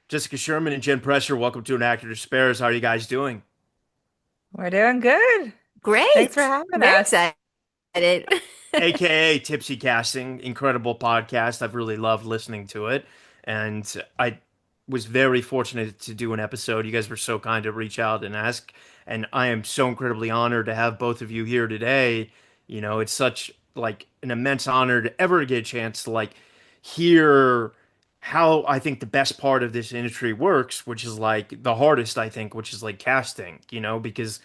Jessica Sherman and Jen Presser, welcome to An Actor Despairs. How are you guys doing? We're doing good. Thanks for Great. having Very us. excited. AKA Tipsy Casting, incredible podcast. I've really loved listening to it. And I was very fortunate to do an episode. You guys were so kind to reach out and ask. And I am so incredibly honored to have both of you here today. It's such like an immense honor to ever get a chance to hear how I think the best part of this industry works, which is like the hardest, I think, which is like casting, because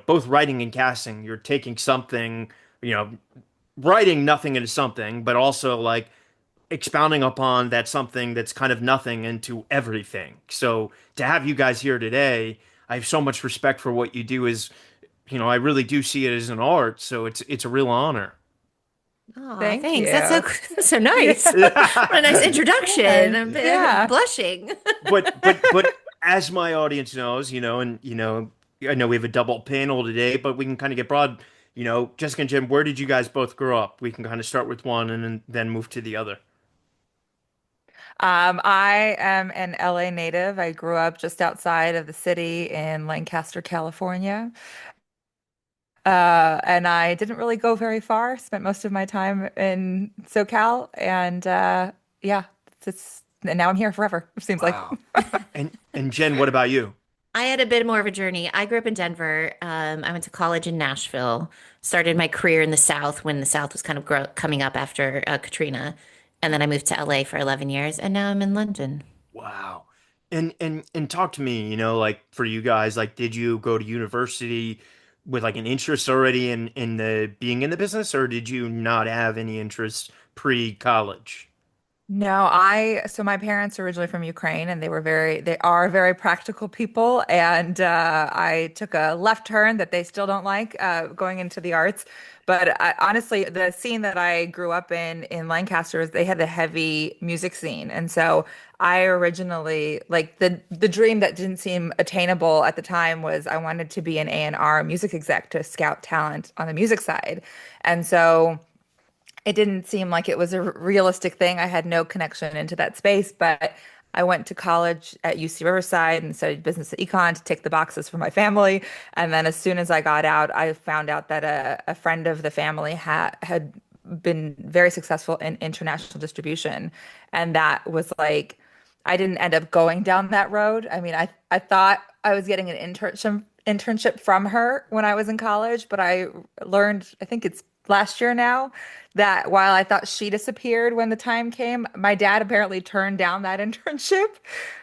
both writing and casting, you're taking something, you know, writing nothing into something, but also like expounding upon that something that's kind of nothing into everything. So to have you guys here today, I have so much respect for what you do is, I really do see it as an art. So it's a real honor. Oh, Thank thanks. That's so you. that's so nice. Yeah. What a nice introduction. And I'm yeah. blushing. But as my audience knows, I know we have a double panel today, but we can kind of get broad. Jessica and Jim, where did you guys both grow up? We can kind of start with one and then move to the other. I am an LA native. I grew up just outside of the city in Lancaster, California. And I didn't really go very far. Spent most of my time in SoCal, and yeah, and now I'm here forever, it seems like. Wow. And Jen, what about you? I had a bit more of a journey. I grew up in Denver. I went to college in Nashville. Started my career in the South when the South was kind of coming up after Katrina, and then I moved to LA for 11 years, and now I'm in London. Wow. And talk to me, like for you guys, like did you go to university with like an interest already in the being in the business, or did you not have any interest pre-college? No, so my parents are originally from Ukraine and they are very practical people. And I took a left turn that they still don't like going into the arts. But honestly, the scene that I grew up in Lancaster, they had a heavy music scene. And so I originally, like the dream that didn't seem attainable at the time was I wanted to be an A&R music exec to scout talent on the music side. And so it didn't seem like it was a realistic thing. I had no connection into that space, but I went to college at UC Riverside and studied business econ to tick the boxes for my family. And then as soon as I got out, I found out that a friend of the family had been very successful in international distribution. And that was like, I didn't end up going down that road. I mean, I thought I was getting an internship from her when I was in college, but I learned, I think it's last year now, that while I thought she disappeared when the time came, my dad apparently turned down that internship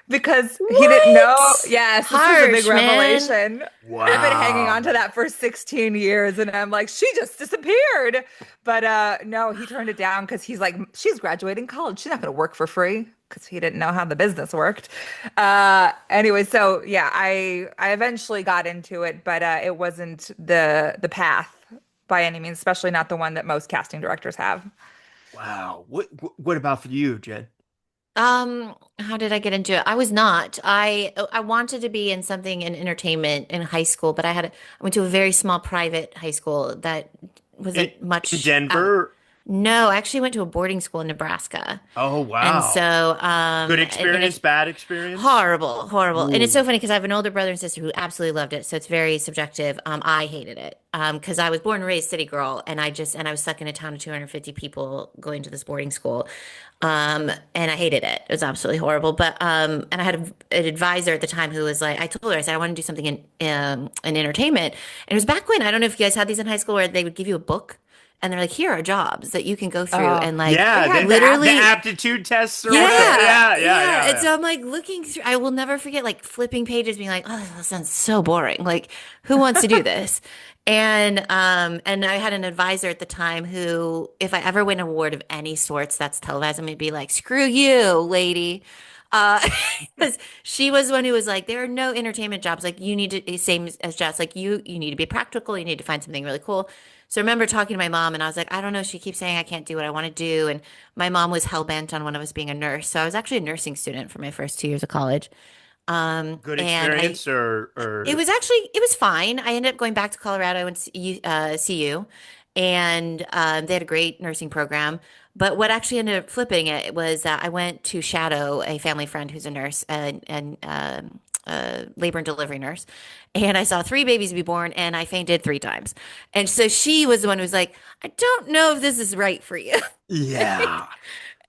because he didn't know. What? Yes, this was a big Harsh, man. revelation. I've been hanging on to Wow. that for 16 years and I'm like, she just disappeared. But no, he turned it down because he's like, she's graduating college. She's not going to work for free because he didn't know how the business worked. Anyway, so yeah, I eventually got into it, but it wasn't the path by any means, especially not the one that most casting directors have. Wow. What about for you, Jen? How did I get into it? I was not. I wanted to be in something in entertainment in high school, but I went to a very small private high school that In, wasn't in much Denver? no, I actually went to a boarding school in Nebraska. Oh, And wow. so, Good and experience, it's bad experience? horrible, horrible. And it's Ooh. so funny because I have an older brother and sister who absolutely loved it. So it's very subjective. I hated it. Because I was born and raised city girl and I was stuck in a town of 250 people going to this boarding school. And I hated it. It was absolutely horrible. But, and I had an advisor at the time who was like, I told her, I said, I want to do something in entertainment. And it was back when, I don't know if you guys had these in high school where they would give you a book and they're like, here are jobs that you can go through Oh, and like they Yeah, had the that. literally aptitude tests or whatever. yeah, Yeah, yeah, yeah. yeah, And yeah. so I'm like looking through, I will never forget like flipping pages, being like, oh, this sounds so boring. Like, who wants to do this? And I had an advisor at the time who, if I ever win an award of any sorts that's televised, I'm gonna be like, screw you, lady. Uh, because she was the one who was like, there are no entertainment jobs. Like you need to, same as Jess, like you need to be practical. You need to find something really cool. So I remember talking to my mom and I was like, I don't know. She keeps saying I can't do what I want to do. And my mom was hell bent on one of us being a nurse. So I was actually a nursing student for my first 2 years of college. Good And experience or it was fine. I ended up going back to Colorado and CU, and they had a great nursing program. But what actually ended up flipping it was that I went to shadow a family friend who's a nurse and labor and delivery nurse, and I saw three babies be born, and I fainted three times. And so she was the one who was like, "I don't know if this is right for you." Yeah.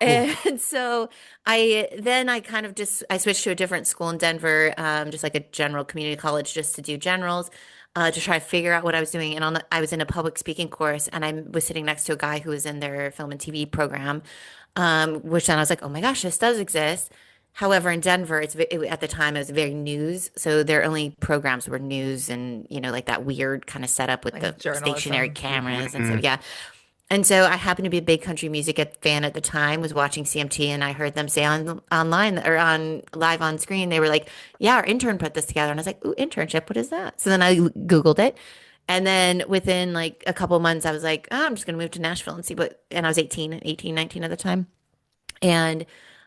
And so I kind of just I switched to a different school in Denver, just like a general community college, just to do generals, to try to figure out what I was doing. And I was in a public speaking course, and I was sitting next to a guy who was in their film and TV program, which then I was like, oh my gosh, this does exist. However, in Denver, at the time it was very news, so their only programs were news and like that weird kind of setup with the Like stationary journalism. cameras and so Mhm. yeah. And so I happened to be a big country music fan at the time, was watching CMT, and I heard them say online or on live on screen, they were like, "Yeah, our intern put this together." And I was like, "Ooh, internship, what is that?" So then I Googled it. And then within like a couple of months, I was like, oh, I'm just going to move to Nashville and see what. And I was 19 at the time. And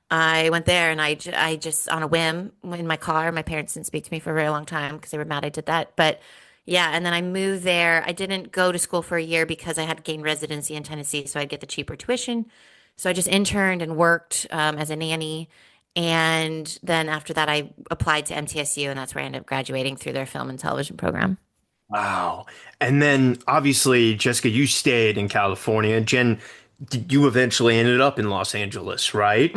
I went there and I just on a whim in my car. My parents didn't speak to me for a very long time because they were mad I did that. But yeah, and then I moved there. I didn't go to school for a year because I had to gain residency in Tennessee, so I'd get the cheaper tuition. So I just interned and worked as a nanny. And then after that, I applied to MTSU, and that's where I ended up graduating through their film and television program. Wow. And then obviously, Jessica, you stayed in California. Jen, you eventually ended up in Los Angeles, right?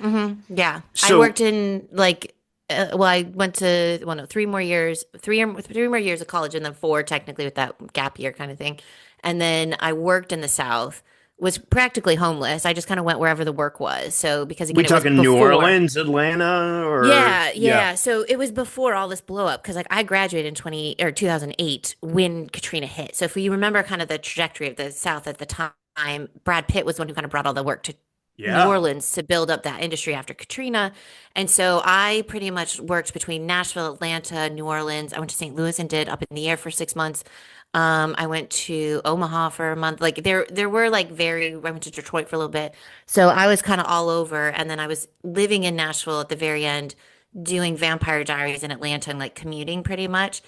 Yeah. I So worked in like well, I went to well no, 3 more years, 3 more years of college and then four technically with that gap year kind of thing. And then I worked in the South, was practically homeless. I just kind of went wherever the work was. So because we again, it was talking New before. Orleans, Atlanta, or Yeah, yeah. yeah. So it was before all this blow up because like I graduated in 20 or 2008 when Katrina hit. So if you remember kind of the trajectory of the South at the time, Brad Pitt was the one who kind of brought all the work to New Yeah. Orleans to build up that industry after Katrina. And so I pretty much worked between Nashville, Atlanta, New Orleans. I went to St. Louis and did Up in the Air for 6 months. I went to Omaha for a month. Like there were like I went to Detroit for a little bit. So I was kind of all over. And then I was living in Nashville at the very end, doing Vampire Diaries in Atlanta and like commuting pretty much.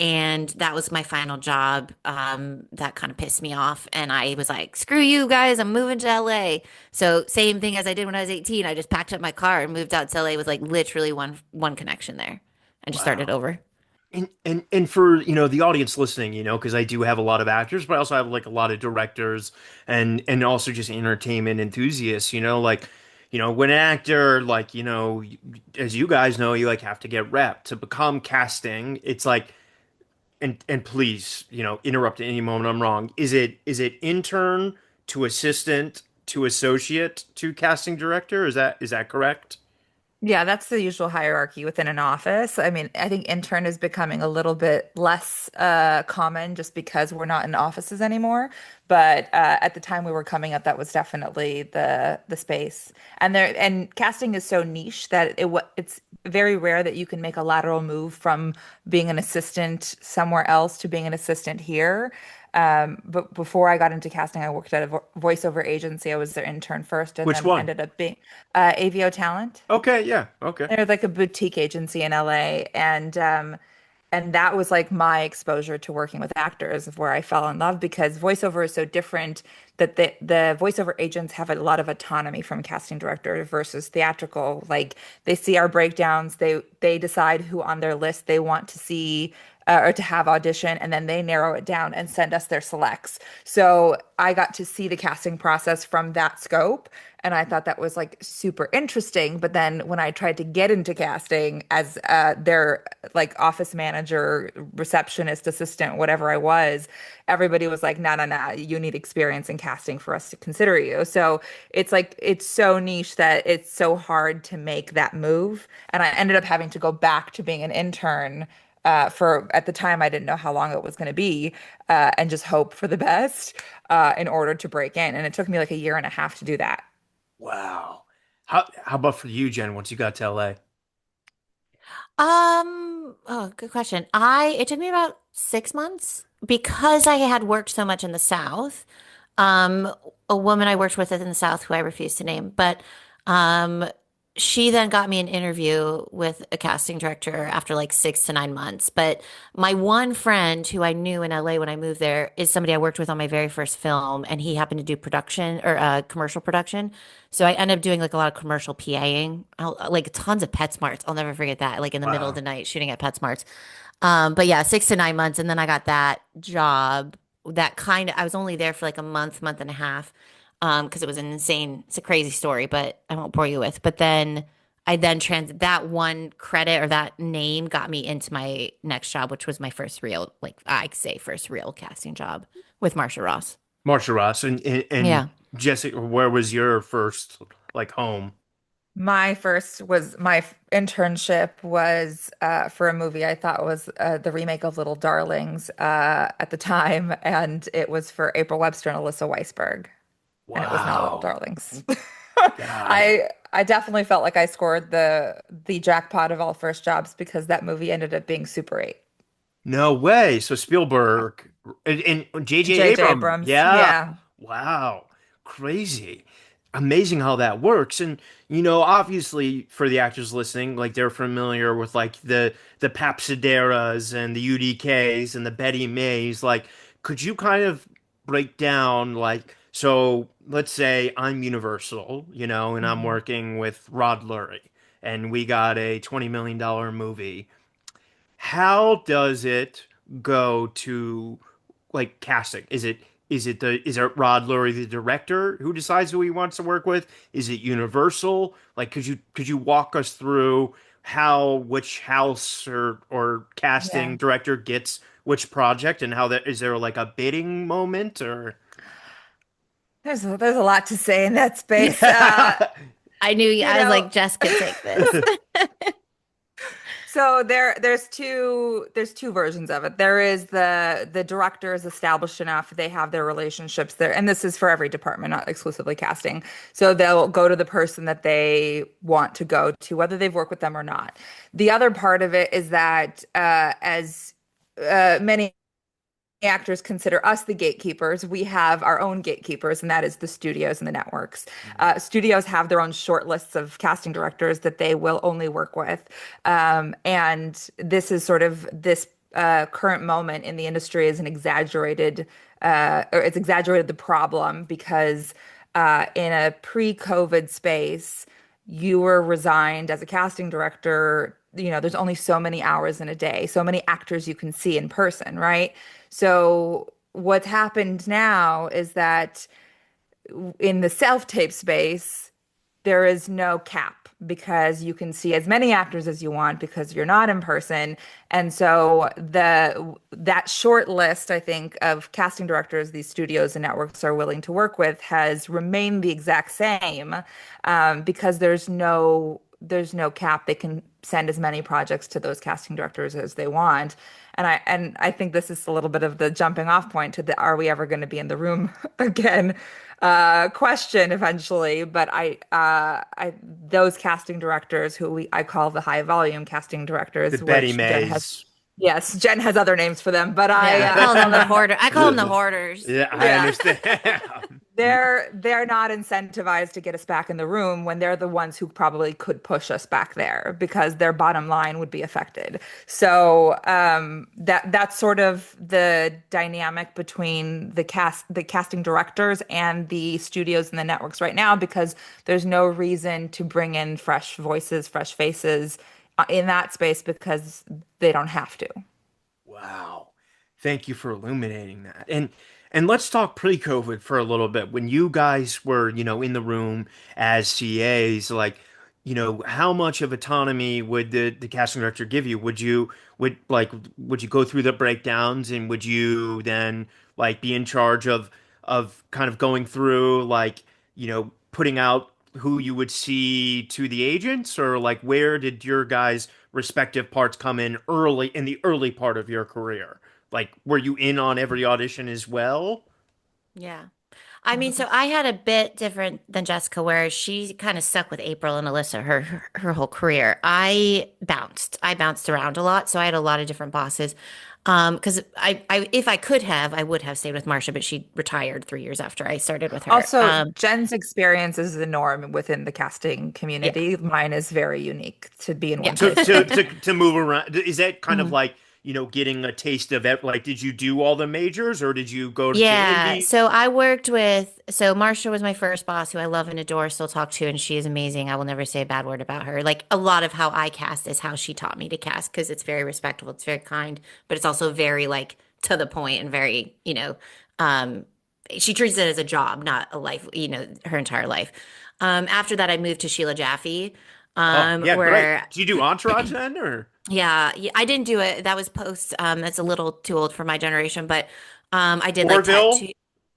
And that was my final job. That kind of pissed me off. And I was like, screw you guys, I'm moving to LA. So same thing as I did when I was 18. I just packed up my car and moved out to LA with like literally one connection there and just started Wow. over. And for, the audience listening, because I do have a lot of actors, but I also have like a lot of directors and also just entertainment enthusiasts, like, when an actor, like, as you guys know, you like have to get rep to become casting. It's like, and please, interrupt at any moment I'm wrong. Is it intern to assistant to associate to casting director? Is that correct? Yeah, that's the usual hierarchy within an office. I mean, I think intern is becoming a little bit less common just because we're not in offices anymore. But at the time we were coming up, that was definitely the space. And casting is so niche that it's very rare that you can make a lateral move from being an assistant somewhere else to being an assistant here. But before I got into casting, I worked at a voiceover agency. I was their intern first, and Which then one? ended up being AVO Talent. Okay, yeah, okay. They're like a boutique agency in LA, and that was like my exposure to working with actors of where I fell in love because voiceover is so different that the voiceover agents have a lot of autonomy from casting director versus theatrical. Like they see our breakdowns, they decide who on their list they want to see or to have audition, and then they narrow it down and send us their selects. So I got to see the casting process from that scope, and I thought that was like super interesting. But then when I tried to get into casting as their like office manager, receptionist, assistant, whatever I was, everybody was like, no, no, no, you need experience in casting for us to consider you. So it's like, it's so niche that it's so hard to make that move. And I ended up having to go back to being an intern for at the time I didn't know how long it was going to be, and just hope for the best in order to break in. And it took me like a year and a half to do that. Wow. How about for you, Jen, once you got to LA? Oh, good question. It took me about 6 months because I had worked so much in the South. Um, a woman I worked with in the South who I refuse to name, but um, she then got me an interview with a casting director after like 6 to 9 months. But my one friend who I knew in LA when I moved there is somebody I worked with on my very first film, and he happened to do production or commercial production. So I ended up doing like a lot of commercial PAing, like tons of PetSmarts. I'll never forget that, like in the middle of the Wow. night shooting at PetSmarts. But yeah, 6 to 9 months, and then I got that job. That kind of, I was only there for like a month, month and a half, because it was it's a crazy story, but I won't bore you with. But then I then that one credit or that name got me into my next job, which was my first real, like I say, first real casting job with Marsha Ross. Marsha Ross and Yeah. Jessica, where was your first like home? My internship was for a movie I thought was the remake of Little Darlings at the time, and it was for April Webster and Alyssa Weisberg, and it was not Little Wow. Darlings. Got it. I definitely felt like I scored the jackpot of all first jobs because that movie ended up being Super 8. No way. So Spielberg and J.J. J.J. Abrams. Abrams, Yeah. yeah, Wow. Crazy. Amazing how that works. And obviously for the actors listening, like they're familiar with like the Papsideras and the UDKs and the Betty Mays. Like, could you kind of break down like so let's say I'm Universal, and I'm hmm working with Rod Lurie and we got a $20 million movie. How does it go to like casting? Is it Rod Lurie, the director, who decides who he wants to work with? Is it Universal? Like, could you walk us through how which house or yeah. casting director gets which project and how that is there like a bidding moment or There's a lot to say in that space. yeah. I knew, You I was know, like, Jess could take this. so there's two versions of it. There is the director is established enough, they have their relationships there, and this is for every department, not exclusively casting. So they'll go to the person that they want to go to, whether they've worked with them or not. The other part of it is that as many actors consider us the gatekeepers. We have our own gatekeepers, and that is the studios and the networks. Studios have their own short lists of casting directors that they will only work with. And this is sort of this current moment in the industry is an exaggerated, or it's exaggerated the problem because in a pre-COVID space, you were resigned as a casting director. There's only so many hours in a day, so many actors you can see in person, right? So what's happened now is that in the self-tape space, there is no cap because you can see as many actors as you want because you're not in person. And so that short list, I think, of casting directors these studios and networks are willing to work with has remained the exact same because there's no cap. They can send as many projects to those casting directors as they want. And I think this is a little bit of the jumping off point to the are we ever going to be in the room again question eventually. But I those casting directors who I call the high volume casting The directors, Betty which Jen has, Mays. yes, Jen has other names for them, but I Yeah, I call them the uh, hoarder. I call them the hoarders. Yeah, I yeah. understand. They're not incentivized to get us back in the room when they're the ones who probably could push us back there because their bottom line would be affected. So that's sort of the dynamic between the casting directors and the studios and the networks right now because there's no reason to bring in fresh voices, fresh faces in that space because they don't have to. Wow. Thank you for illuminating that. And let's talk pre-COVID for a little bit. When you guys were, in the room as CAs, like, how much of autonomy would the casting director give you? Would you go through the breakdowns and would you then like be in charge of kind of going through like, putting out who you would see to the agents or like where did your guys' respective parts come in the early part of your career? Like, were you in on every audition as well? Yeah. I mean, so I had a bit different than Jessica, where she kind of stuck with April and Alyssa her whole career. I bounced around a lot, so I had a lot of different bosses. Because I if I could have, I would have stayed with Marcia, but she retired 3 years after I started with her. Also, Jen's experience is the norm within the casting Yeah, community. Mine is very unique to be in yeah. one to place. to move around. Is that kind of Mhm. like, getting a taste of it? Like, did you do all the majors or did you go to Yeah, indies? so I worked with, so Marsha was my first boss who I love and adore, still talk to, and she is amazing. I will never say a bad word about her. Like a lot of how I cast is how she taught me to cast because it's very respectful, it's very kind, but it's also very like to the point and very, um, she treats it as a job, not a life, her entire life. After that, I moved to Sheila Jaffe, Oh, yeah, great. where Do you do Entourage then, or yeah, I didn't do it. That was post. That's a little too old for my generation, but I did like Orville? tattoo.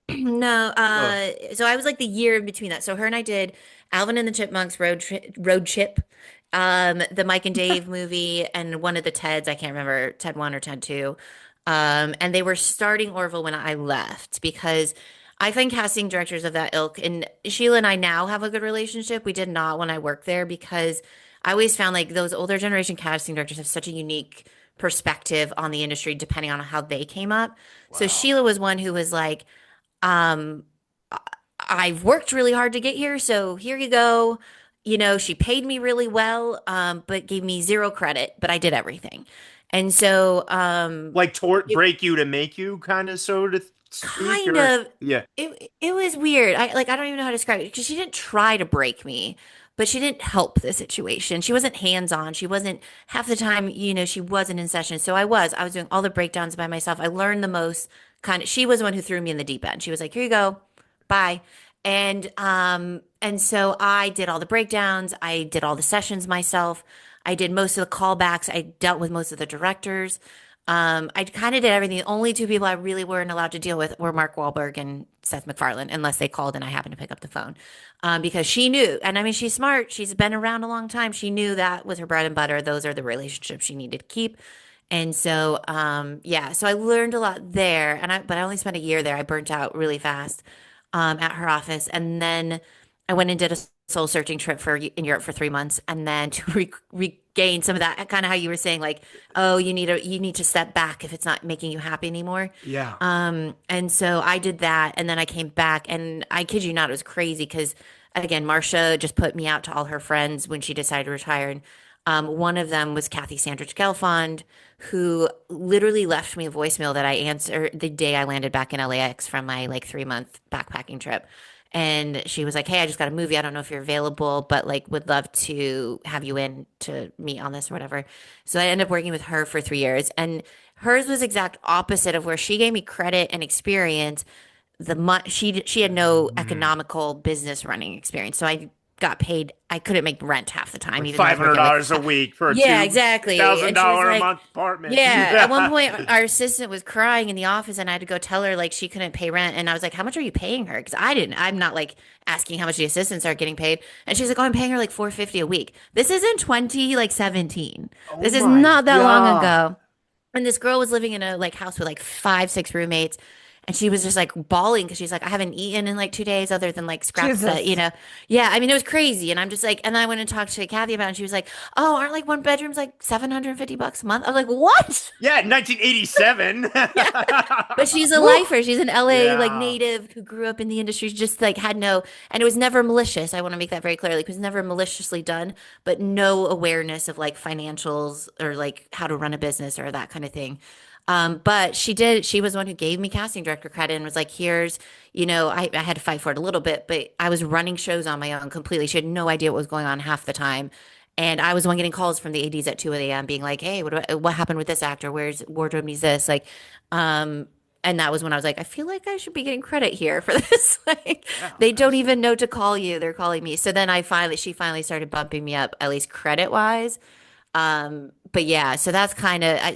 No, Oh, so I was like the year in between that. So her and I did Alvin and the Chipmunks Road Trip, the Mike and Dave movie, and one of the Teds. I can't remember Ted 1 or Ted 2. And they were starting Orville when I left because I find casting directors of that ilk, and Sheila and I now have a good relationship. We did not when I worked there because I always found like those older generation casting directors have such a unique perspective on the industry depending on how they came up. So wow. Sheila was one who was like, um, I've worked really hard to get here, so here you go. She paid me really well, but gave me zero credit, but I did everything. And so, Like tort it break you to make you, kind of, so to speak, kind or of, yeah. it was weird. I don't even know how to describe it because she didn't try to break me, but she didn't help the situation. She wasn't hands-on. She wasn't half the time, she wasn't in session. So I was doing all the breakdowns by myself. I learned the most kind of, she was the one who threw me in the deep end. She was like, here you go. Bye. And so I did all the breakdowns. I did all the sessions myself. I did most of the callbacks. I dealt with most of the directors. I kind of did everything. The only two people I really weren't allowed to deal with were Mark Wahlberg and Seth MacFarlane, unless they called and I happened to pick up the phone. Because she knew, and I mean, she's smart. She's been around a long time. She knew that was her bread and butter. Those are the relationships she needed to keep. And so, yeah, so I learned a lot there, but I only spent a year there. I burnt out really fast, at her office, and then I went and did a soul searching trip in Europe for 3 months, and then to regain some of that, kind of how you were saying, like, oh, you need to step back if it's not making you happy anymore. Yeah. And so I did that, and then I came back, and I kid you not, it was crazy because again, Marcia just put me out to all her friends when she decided to retire, and one of them was Kathy Sandridge Gelfond, who literally left me a voicemail that I answered the day I landed back in LAX from my like 3 month backpacking trip. And she was like, hey, I just got a movie. I don't know if you're available, but like would love to have you in to meet on this or whatever. So I ended up working with her for 3 years. And hers was exact opposite of where she gave me credit and experience. She had no Mhm. economical business running experience. So I got paid. I couldn't make rent half the time, Like even though I five was hundred working like, dollars a week for a yeah, two exactly. thousand And she was dollar a like, month apartment. yeah. At one Yeah. point, our assistant was crying in the office, and I had to go tell her like she couldn't pay rent. And I was like, "How much are you paying her?" Because I didn't. I'm not like asking how much the assistants are getting paid. And she's like, "Oh, I'm paying her like 450 a week." This is in 2017. Oh This is my not that long God. ago. And this girl was living in a like house with like 5, 6 roommates. And she was just like bawling because she's like, I haven't eaten in like 2 days other than like scraps that, Jesus. Yeah, I mean, it was crazy. And I'm just like, and then I went and talked to Kathy about it. And she was like, oh, aren't like one bedrooms like $750 a month? I was like, what? Yeah, 1987. Yeah. But she's a Woo. lifer. She's an LA like Yeah. native who grew up in the industry. She just like had no, and it was never malicious. I want to make that very clear. Like it was never maliciously done, but no awareness of like financials or like how to run a business or that kind of thing. But she was the one who gave me casting director credit and was like, here's, I had to fight for it a little bit, but I was running shows on my own completely. She had no idea what was going on half the time. And I was the one getting calls from the ADs at 2 a.m. being like, hey, what happened with this actor? Where's wardrobe needs this? Like, um, and that was when I was like, I feel like I should be getting credit here for this. Like, Yeah, they don't even absolutely. know to call you. They're calling me. So then she finally started bumping me up, at least credit wise. But yeah, so that's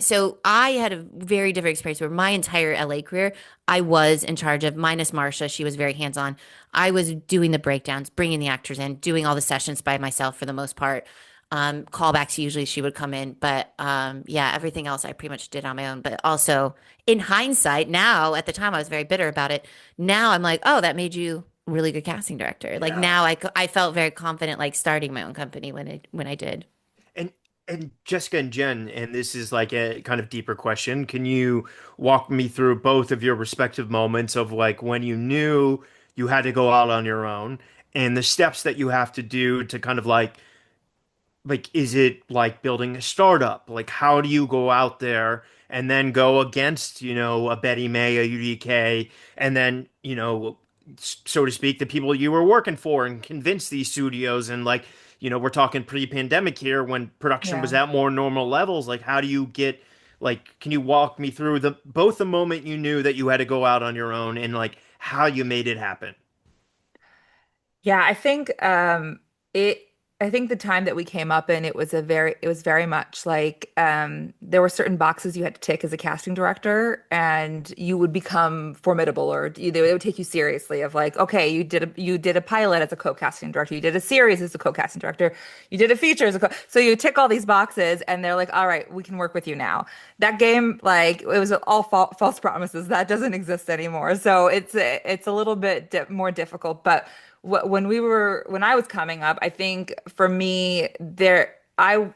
so I had a very different experience where my entire LA career, I was in charge of, minus Marsha. She was very hands-on. I was doing the breakdowns, bringing the actors in, doing all the sessions by myself for the most part. Callbacks, usually she would come in, but yeah, everything else I pretty much did on my own. But also, in hindsight, now at the time I was very bitter about it. Now I'm like, oh, that made you a really good casting director. Like Yeah. now I felt very confident like starting my own company when I did. And Jessica and Jen, and this is like a kind of deeper question. Can you walk me through both of your respective moments of like when you knew you had to go out on your own and the steps that you have to do to kind of like is it like building a startup? Like how do you go out there and then go against, a Betty May, a UDK, and then, so to speak, the people you were working for and convince these studios and like, we're talking pre-pandemic here when production was Yeah. at more normal levels. Like how do you get like can you walk me through the both the moment you knew that you had to go out on your own and like how you made it happen? Yeah, it I think the time that we came up in it was very much like there were certain boxes you had to tick as a casting director and you would become formidable or they would take you seriously of like, okay, you did a pilot as a co-casting director, you did a series as a co-casting director, you did a feature as a co so you tick all these boxes and they're like, all right, we can work with you now. That game, like it was all false promises. That doesn't exist anymore. So it's a little bit di more difficult, but when I was coming up, I think for me I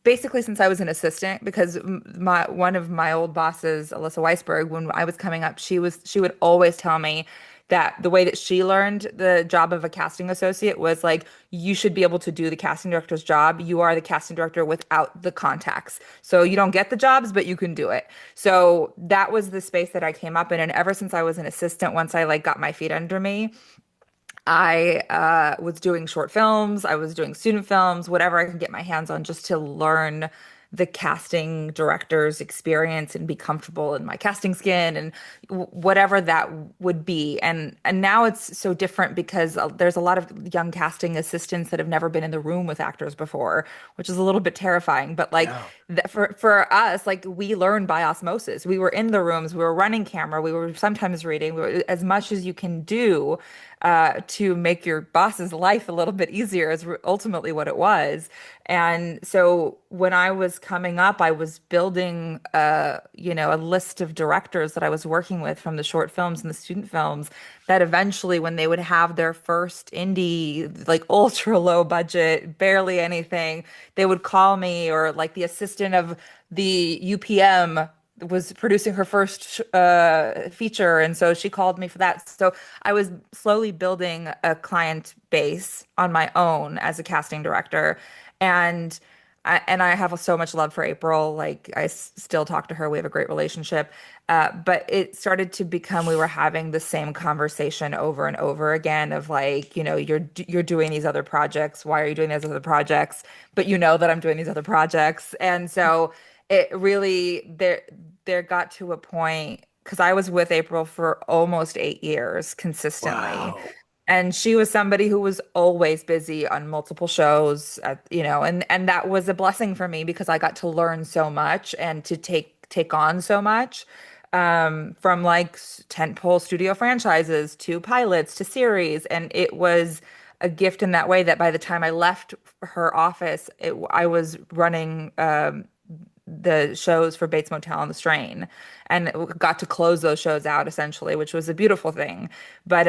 basically since I was an assistant because my one of my old bosses, Alyssa Weisberg, when I was coming up, she would always tell me that the way that she learned the job of a casting associate was like you should be able to do the casting director's job. You are the casting director without the contacts. So you don't get the jobs, but you can do it. So that was the space that I came up in. And ever since I was an assistant, once I like got my feet under me, I was doing short films, I was doing student films, whatever I could get my hands on just to learn the casting director's experience and be comfortable in my casting skin and whatever that would be. And now it's so different because there's a lot of young casting assistants that have never been in the room with actors before, which is a little bit terrifying. But like Yeah. for us, like we learned by osmosis. We were in the rooms, we were running camera, we were sometimes reading, as much as you can do to make your boss's life a little bit easier is ultimately what it was. And so when I was coming up, I was building, a list of directors that I was working with from the short films and the student films that eventually, when they would have their first indie, like ultra low budget, barely anything, they would call me or like the assistant of the UPM was producing her first feature, and so she called me for that. So I was slowly building a client base on my own as a casting director, and I have so much love for April. Like still talk to her. We have a great relationship. But it started to become we were having the same conversation over and over again of like, you're doing these other projects. Why are you doing these other projects? But you know that I'm doing these other projects. And so it really there got to a point because I was with April for almost 8 years consistently. Wow. And she was somebody who was always busy on multiple shows, and that was a blessing for me because I got to learn so much and to take on so much, from like tentpole studio franchises to pilots to series, and it was a gift in that way that by the time I left her office, I was running the shows for Bates Motel on the Strain and got to close those shows out essentially, which was a beautiful thing. But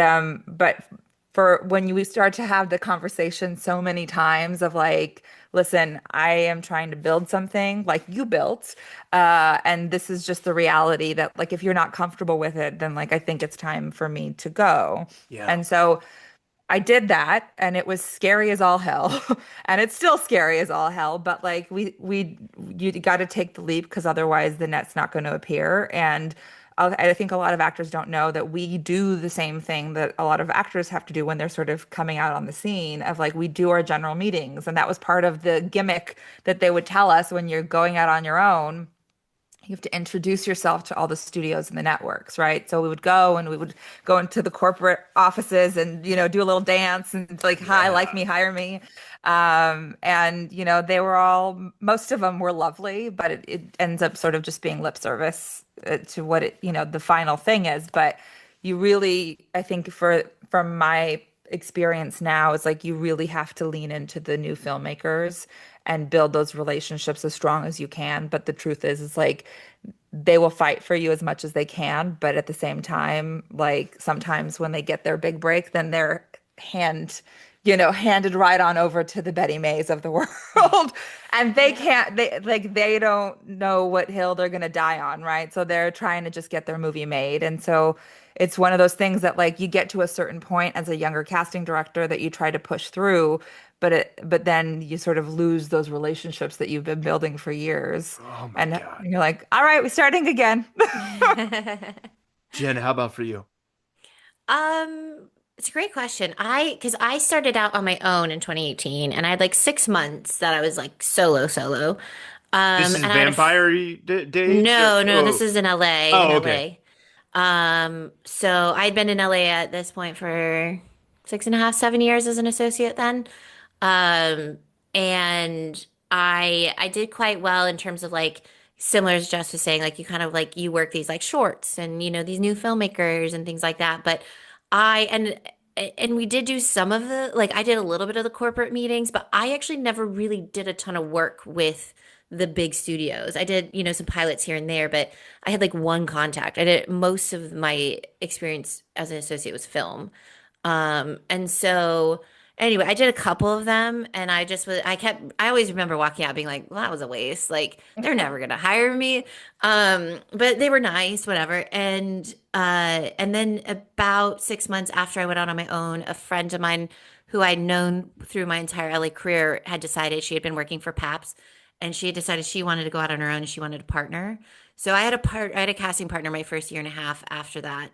for when we start to have the conversation so many times of like, listen, I am trying to build something like you built, and this is just the reality that like if you're not comfortable with it, then like I think it's time for me to go. Yeah. And so I did that and it was scary as all hell. And it's still scary as all hell, but like you got to take the leap because otherwise the net's not going to appear. And I think a lot of actors don't know that we do the same thing that a lot of actors have to do when they're sort of coming out on the scene of like we do our general meetings. And that was part of the gimmick that they would tell us when you're going out on your own. You have to introduce yourself to all the studios and the networks, right? So we would go and we would go into the corporate offices and, do a little dance and like, hi, like Yeah. me, hire me. And, they were most of them were lovely, but it ends up sort of just being lip service to what the final thing is. But you really, I think from my experience now is like you really have to lean into the new filmmakers and build those relationships as strong as you can. But the truth is, it's like they will fight for you as much as they can, but at the same time, like sometimes when they get their big break, then they're handed right on over to the Betty Mays of the world. And they Yeah. can't, they don't know what hill they're gonna die on, right? So they're trying to just get their movie made. And so it's one of those things that like you get to a certain point as a younger casting director that you try to push through, but then you sort of lose those relationships that you've been building for years. Oh my And God. you're like, all right, we're starting again. Jen, how about for you? It's a great question. Because I started out on my own in 2018, and I had like 6 months that I was like solo. This is And I had Vampire Days or no, no, this oh is in LA, in oh okay. LA. So I'd been in LA at this point for 6.5, 7 years as an associate then. Um, and I did quite well in terms of like similar as Jess was saying, like you kind of like you work these like shorts and these new filmmakers and things like that. But I and we did do some of the like I did a little bit of the corporate meetings, but I actually never really did a ton of work with the big studios. I did, some pilots here and there, but I had like one contact. I did most of my experience as an associate was film. And so anyway, I did a couple of them and I always remember walking out being like, well, that was a waste. Like they're never gonna hire me. But they were nice, whatever. And then about 6 months after I went out on my own, a friend of mine who I'd known through my entire LA career had decided she had been working for Paps and she had decided she wanted to go out on her own and she wanted a partner. So I had a casting partner my first year and a half after that,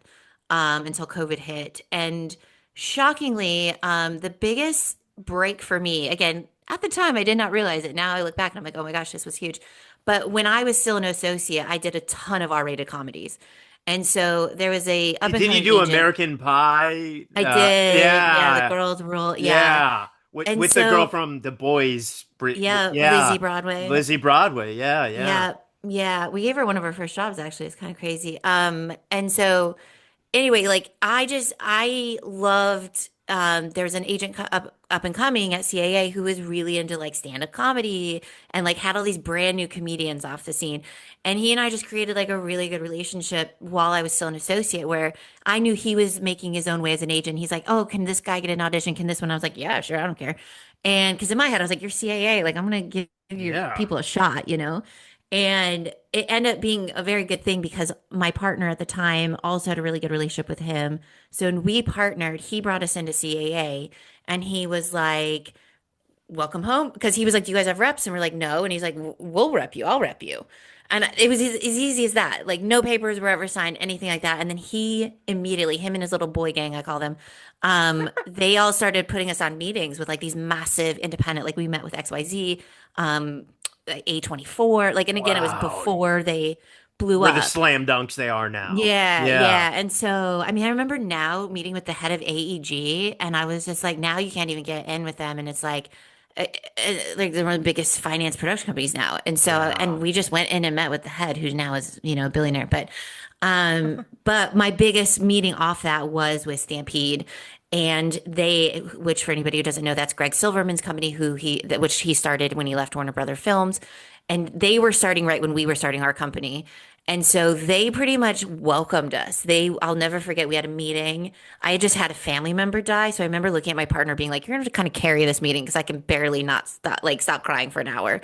until COVID hit. And shockingly, the biggest break for me, again, at the time, I did not realize it. Now I look back and I'm like, oh my gosh, this was huge. But when I was still an associate, I did a ton of R-rated comedies. And so there was a up and Did you coming do agent. American Pie? I did. Yeah, the Yeah, girls rule. Yeah. yeah. With And the girl so, from The Boys. yeah, Yeah, Lizzie Broadway. Lizzie Broadway. Yeah, yeah. Yeah. Yeah. We gave her one of her first jobs, actually. It's kind of crazy. And so anyway, like I loved there's an agent up and coming at CAA who was really into like stand-up comedy and like had all these brand new comedians off the scene. And he and I just created like a really good relationship while I was still an associate where I knew he was making his own way as an agent. He's like, "Oh, can this guy get an audition? Can this one?" I was like, "Yeah, sure, I don't care." And because in my head I was like, "You're CAA, like I'm gonna give your Yeah. people a shot, you know?" And it ended up being a very good thing because my partner at the time also had a really good relationship with him. So when we partnered, he brought us into CAA and he was like, welcome home. Because he was like, do you guys have reps? And we're like, no. And he's like, we'll rep you. I'll rep you. And it was as easy as that. Like no papers were ever signed, anything like that. And then he immediately, him and his little boy gang, I call them, they all started putting us on meetings with like these massive independent, like we met with XYZ, um, A24. Like, and again, it was Wow. before they blew Where the up. slam dunks they are now. Yeah, Yeah. yeah. And so, I mean, I remember now meeting with the head of AEG, and I was just like, now you can't even get in with them. And it's like they're one of the biggest finance production companies now. And so, Yeah. and we just went in and met with the head, who now is, a billionaire. But my biggest meeting off that was with Stampede. And which for anybody who doesn't know, that's Greg Silverman's company, which he started when he left Warner Brother Films. And they were starting right when we were starting our company. And so they pretty much welcomed us. I'll never forget, we had a meeting. I had just had a family member die. So I remember looking at my partner being like, you're going to kind of carry this meeting because I can barely not stop crying for an hour.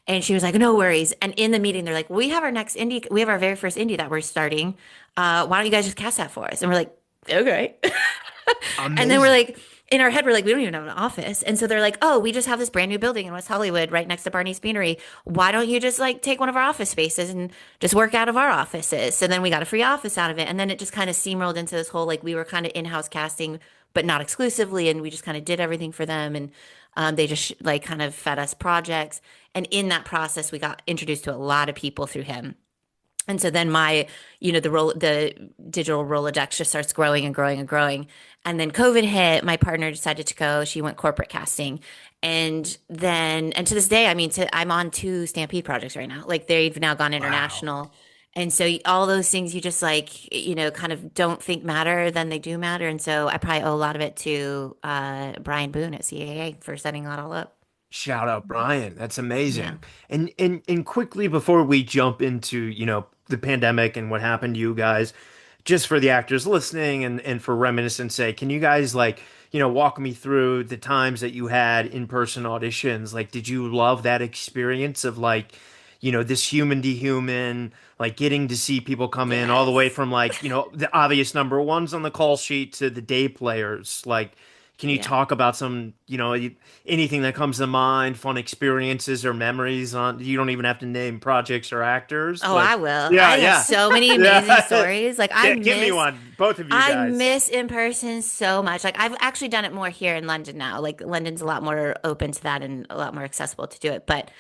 And she was like, no worries. And in the meeting, they're like, we have our very first indie that we're starting. Why don't you guys just cast that for us? And we're like, okay. And then we're Amazing. like, in our head, we're like, we don't even have an office. And so they're like, oh, we just have this brand new building in West Hollywood right next to Barney's Beanery. Why don't you just like take one of our office spaces and just work out of our offices? So then we got a free office out of it. And then it just kind of steamrolled into this whole like we were kind of in-house casting, but not exclusively. And we just kind of did everything for them. And they just like kind of fed us projects. And in that process, we got introduced to a lot of people through him. And so then the digital Rolodex just starts growing and growing and growing. And then COVID hit, my partner decided to go. She went corporate casting. And to this day, I mean, I'm on two Stampede projects right now. Like they've now gone Wow. international. And so all those things you just like, kind of don't think matter, then they do matter. And so I probably owe a lot of it to Brian Boone at CAA for setting that all up. Shout out Brian. That's Yeah. amazing. And quickly before we jump into, the pandemic and what happened to you guys, just for the actors listening and for reminiscence sake, can you guys like, walk me through the times that you had in-person auditions? Like, did you love that experience of like, this human to human, like getting to see people come in all the way Yes. from like, the obvious number ones on the call sheet to the day players? Like, can you Yeah. talk about some, anything that comes to mind, fun experiences or memories on, you don't even have to name projects or actors, Oh, but I will. yeah, I have yeah. so many amazing Yeah. stories. Like Give me one, both of you I guys. miss in person so much. Like I've actually done it more here in London now. Like London's a lot more open to that and a lot more accessible to do it. But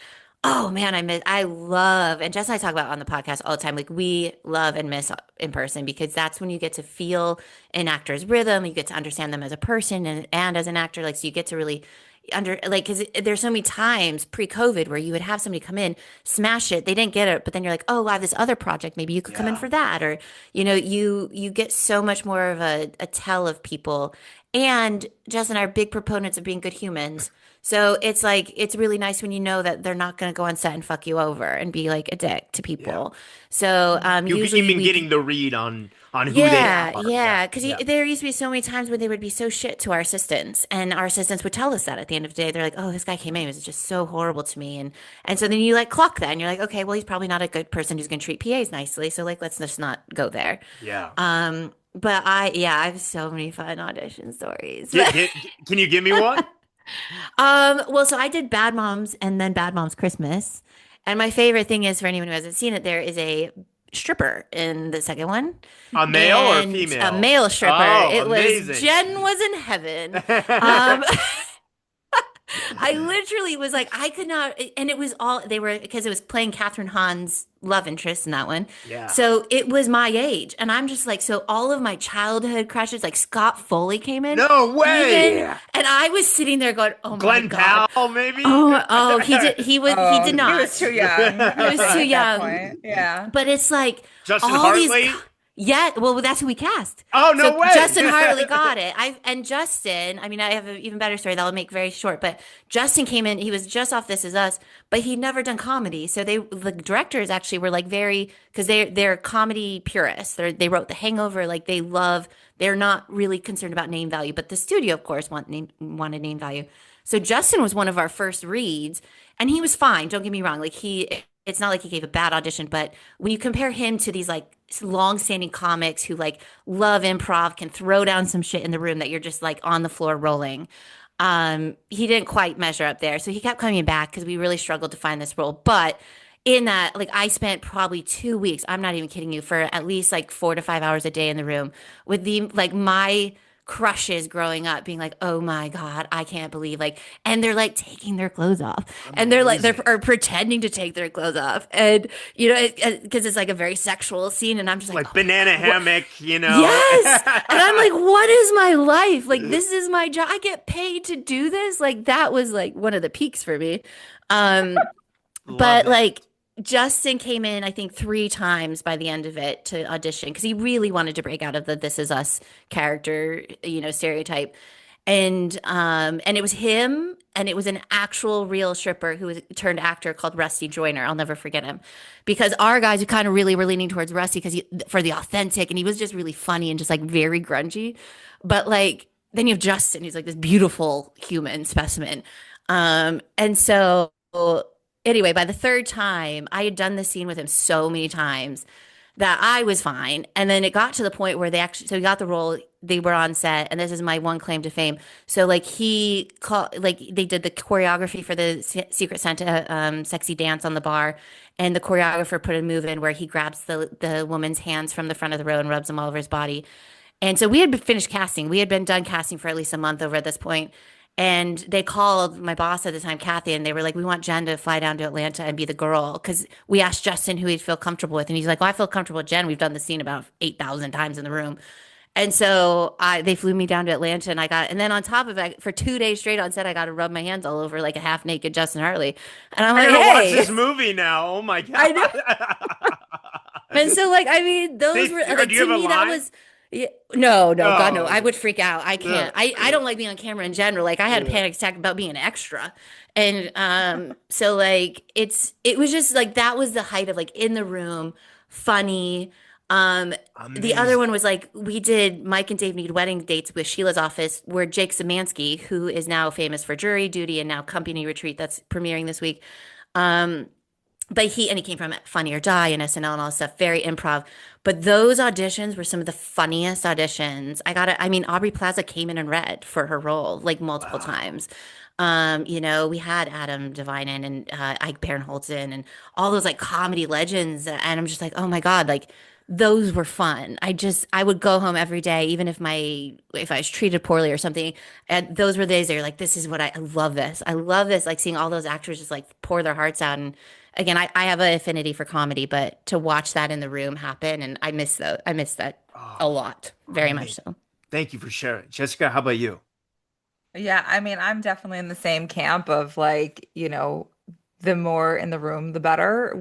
oh man, I love, and Jess and I talk about on the podcast all the time. Like we love and miss in person because that's when you get to feel an actor's rhythm. You get to understand them as a person and as an actor. Like so you get to really because there's so many times pre-COVID where you would have somebody come in, smash it, they didn't get it, but then you're like, oh, I have this other project, maybe you could come in Yeah. for that, or you get so much more of a tell of people. And Jess and I are big proponents of being good humans. So it's like it's really nice when you know that they're not going to go on set and fuck you over and be like a dick to Yeah. people. So You've usually been we getting the read on who they yeah, are. Yeah. yeah. Because Yeah. there used to be so many times where they would be so shit to our assistants, and our assistants would tell us that at the end of the day. They're like, "Oh, this guy came in, he was just so horrible to me," and so then you like clock that, and you're like, "Okay, well, he's probably not a good person who's going to treat PAs nicely, so like, let's just not go there." Yeah. But I have so many fun audition stories. Can you give me one? Well, so I did Bad Moms and then Bad Moms Christmas. And my favorite thing is for anyone who hasn't seen it, there is a stripper in the second one A male or and a female? male stripper. Oh, It was amazing. Jen was in heaven. Um, I literally was like, I could not, and it was all they were because it was playing Catherine Hahn's love interest in that one. Yeah. So it was my age, and I'm just like, so all of my childhood crushes, like Scott Foley came in, No way. even, and I was sitting there going, oh my Glenn God. Powell, maybe? Oh, he did He not. was too young. He was too At that young. point. Yeah. But it's like Justin all Hartley? yeah, well, that's who we cast. Oh, no So way. Justin Hartley got it. And Justin, I mean, I have an even better story that I'll make very short, but Justin came in, he was just off This Is Us, but he'd never done comedy. So the directors actually were like very, because they're comedy purists. They wrote The Hangover, like they're not really concerned about name value, but the studio, of course, wanted name value. So Justin was one of our first reads, and he was fine. Don't get me wrong. It's not like he gave a bad audition, but when you compare him to these like long-standing comics who like love improv, can throw down some shit in the room that you're just like on the floor rolling, he didn't quite measure up there. So he kept coming back because we really struggled to find this role. But in that, like I spent probably 2 weeks, I'm not even kidding you, for at least like 4 to 5 hours a day in the room with my crushes growing up being like, oh my God, I can't believe and they're like taking their clothes off and they're like, Amazing. or pretending to take their clothes off. And, because it's like a very sexual scene. And I'm just like, Like oh my banana God, what? hammock, Yes. And I'm like, what is my life? Like, this is my job. I get paid to do this. Like, that was like one of the peaks for me. Um, Love but it. like Justin came in, I think 3 times by the end of it to audition because he really wanted to break out of the This Is Us character, stereotype. And it was him, and it was an actual real stripper who was turned actor called Rusty Joyner. I'll never forget him because our guys who kind of really were leaning towards Rusty because for the authentic, and he was just really funny and just like very grungy. But like then you have Justin, who's like this beautiful human specimen. And so anyway, by the third time, I had done this scene with him so many times that I was fine. And then it got to the point where so he got the role, they were on set, and this is my one claim to fame. So like they did the choreography for the Secret Santa sexy dance on the bar, and the choreographer put a move in where he grabs the woman's hands from the front of the row and rubs them all over his body. And so we had finished casting. We had been done casting for at least a month over at this point. And they called my boss at the time, Kathy, and they were like, we want Jen to fly down to Atlanta and be the girl. Because we asked Justin who he'd feel comfortable with. And he's like, well, I feel comfortable with Jen. We've done the scene about 8,000 times in the room. And so they flew me down to Atlanta, and then on top of it, for 2 days straight on set, I got to rub my hands all over like a half naked Justin Hartley. And I'm I like, gotta watch hey, this movie now. Oh my I know. God. And so, like, I mean, those were Do like you to have a me that line? was yeah, no, no, God, no. Oh, I okay. would freak out. I Yeah. can't. I don't like being on camera in general. Like, I had a Yeah. panic attack about being an extra, and so like it was just like that was the height of like in the room, funny. Um, the other Amazing. one was like we did Mike and Dave Need Wedding Dates with Sheila's office, where Jake Szymanski, who is now famous for Jury Duty and now Company Retreat, that's premiering this week. Um, but he came from Funny or Die and SNL and all this stuff, very improv. But those auditions were some of the funniest auditions. I mean, Aubrey Plaza came in and read for her role like multiple Wow. times. We had Adam Devine in and Ike Barinholtz in and all those like comedy legends. And I'm just like, oh my God, like those were fun. I would go home every day, even if I was treated poorly or something. And those were the days that you're like, this is what I love this. I love this. Like seeing all those actors just like pour their hearts out. And again, I have an affinity for comedy, but to watch that in the room happen, and I miss that a Oh, lot, very much amazing. so. Thank you for sharing. Jessica, how about you? Yeah, I mean, I'm definitely in the same camp of like, the more in the room, the better.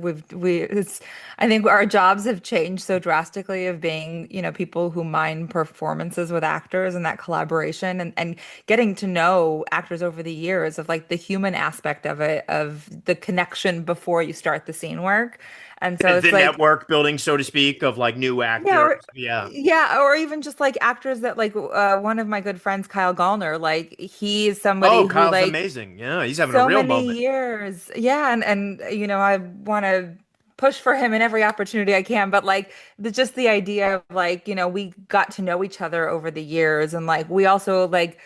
I think our jobs have changed so drastically of being, people who mine performances with actors and that collaboration and getting to know actors over the years of like the human aspect of it, of the connection before you start the scene work. And so The it's like, network building, so to speak, of like new yeah, actors. or Yeah. yeah, or even just like actors that like one of my good friends, Kyle Gallner, like he's somebody Oh, who Kyle's like amazing. Yeah, he's having a so real many moment. years. Yeah, and I want to push for him in every opportunity I can, but like just the idea of like, we got to know each other over the years and like we also like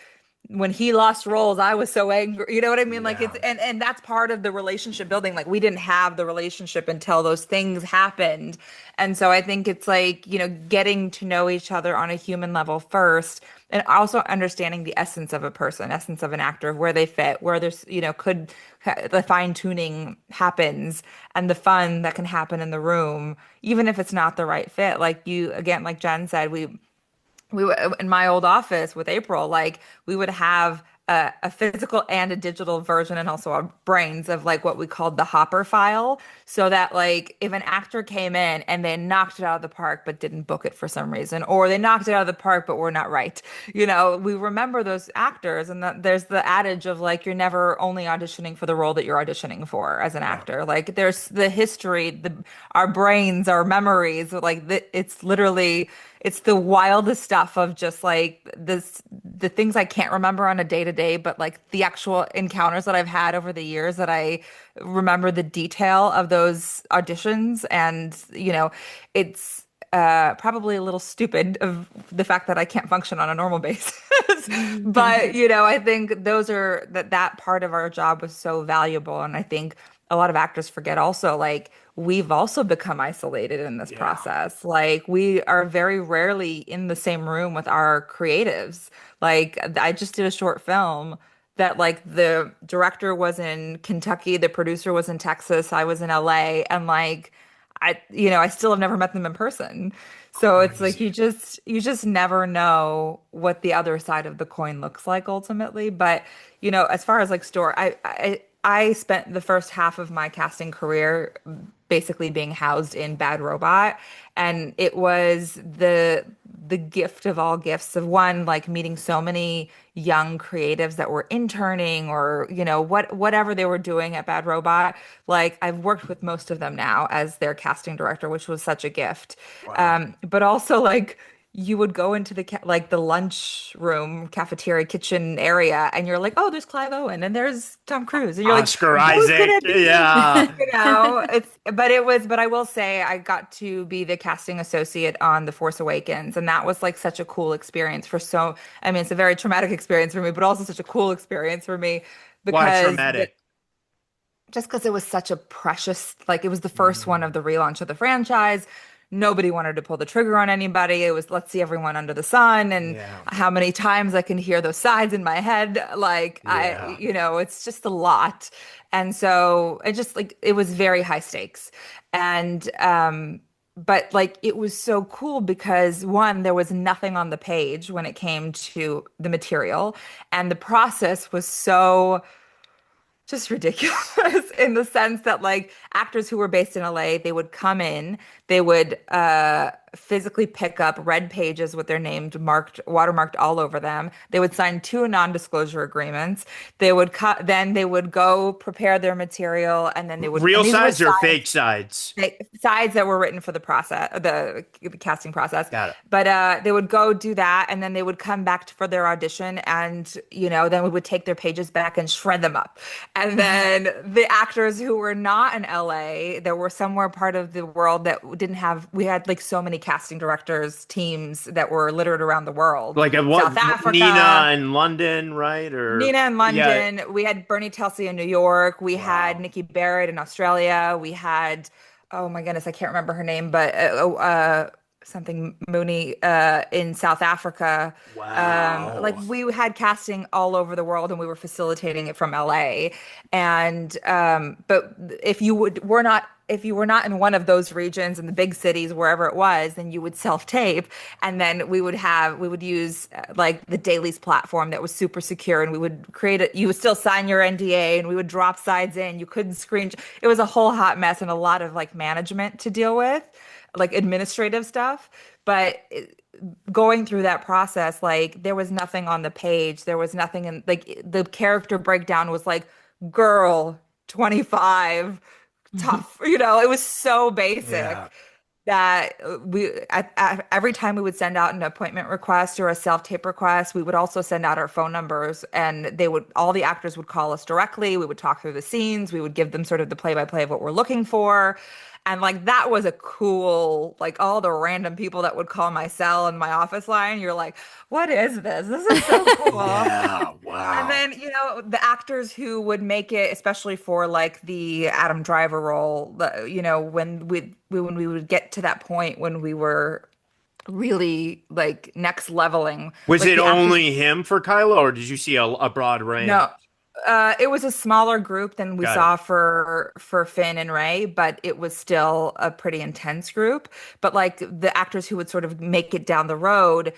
when he lost roles, I was so angry. You know what I mean? Like it's Yeah. and that's part of the relationship building. Like we didn't have the relationship until those things happened. And so I think it's like, getting to know each other on a human level first and also understanding the essence of a person, essence of an actor, where they fit, where there's, the fine tuning happens and the fun that can happen in the room, even if it's not the right fit. Like you, again, like Jen said, we would in my old office with April, like we would have a physical and a digital version and also our brains of like what we called the hopper file. So that like if an actor came in and they knocked it out of the park but didn't book it for some reason, or they knocked it out of the park but were not right, we remember those actors and that there's the adage of like you're never only auditioning for the role that you're auditioning for as an Yeah. actor. Like there's the history, our brains, our memories, like it's literally it's the wildest stuff of just like the things I can't remember on a day to day, but like the actual encounters that I've had over the years that I remember the detail of those auditions. And, it's probably a little stupid of the fact that I can't function on a normal basis. But, I think that part of our job was so valuable. And I think a lot of actors forget also like we've also become isolated in this Yeah. process. Like we are very rarely in the same room with our creatives. Like I just did a short film that like the director was in Kentucky, the producer was in Texas, I was in LA, and like I still have never met them in person. So it's like Crazy. you just never know what the other side of the coin looks like ultimately. But as far as like story, I spent the first half of my casting career basically being housed in Bad Robot, and it was the gift of all gifts of one like meeting so many young creatives that were interning or whatever they were doing at Bad Robot. Like I've worked with most of them now as their casting director, which was such a gift. Wow. But also like you would go into like the lunch room, cafeteria, kitchen area, and you're like, oh, there's Clive Owen and there's Tom Cruise, and you're like, Oscar who's Isaac. gonna be? Yeah. But I will say I got to be the casting associate on The Force Awakens, and that was like such a cool experience I mean, it's a very traumatic experience for me, but also such a cool experience for me Why because traumatic? just because it was such a precious, like it was the first one Mm, of the relaunch of the franchise. Nobody wanted to pull the trigger on anybody. It was let's see everyone under the sun and yeah. how many times I can hear those sides in my head. Like Yeah. it's just a lot. And so it just like it was very high stakes. And but like it was so cool because one, there was nothing on the page when it came to the material, and the process was so just ridiculous in the sense that like actors who were based in LA, they would come in, they would physically pick up red pages with their names marked, watermarked all over them. They would sign two non-disclosure agreements. They would cut, then they would go prepare their material, and then they would, Real and these were sides or fake sides? sides that were written for the process, the casting process. Got it. But they would go do that, and then they would come back for their audition, and then we would take their pages back and shred them up. And then the actors who were not in LA, that were somewhere part of the world that didn't have, we had like so many casting directors teams that were littered around the world. Like a what? South Africa. Nina in London, right? Or Nina in yeah. London. We had Bernie Telsey in New York. We had Wow. Nikki Barrett in Australia. We had, oh my goodness, I can't remember her name, but something Mooney in South Africa. Like Wow. we had casting all over the world, and we were facilitating it from LA. And but if you were not in one of those regions in the big cities, wherever it was, then you would self-tape, and then we would use like the Dailies platform that was super secure, and we would create it. You would still sign your NDA, and we would drop sides in. You couldn't screen. It was a whole hot mess and a lot of like management to deal with, like administrative stuff. But going through that process, like there was nothing on the page. There was nothing in like the character breakdown was like girl 25 tough. It was so basic Yeah. that every time we would send out an appointment request or a self-tape request, we would also send out our phone numbers, and all the actors would call us directly. We would talk through the scenes. We would give them sort of the play-by-play of what we're looking for. And like that was a cool, like all the random people that would call my cell and my office line. You're like, what is this? This is so cool. Yeah. And Wow. then, the actors who would make it, especially for like the Adam Driver role, when we would get to that point when we were really like next leveling, Was like it the actors. only him for Kylo, or did you see a broad range? No, it was a smaller group than we Got it. saw for Finn and Ray, but it was still a pretty intense group. But like the actors who would sort of make it down the road,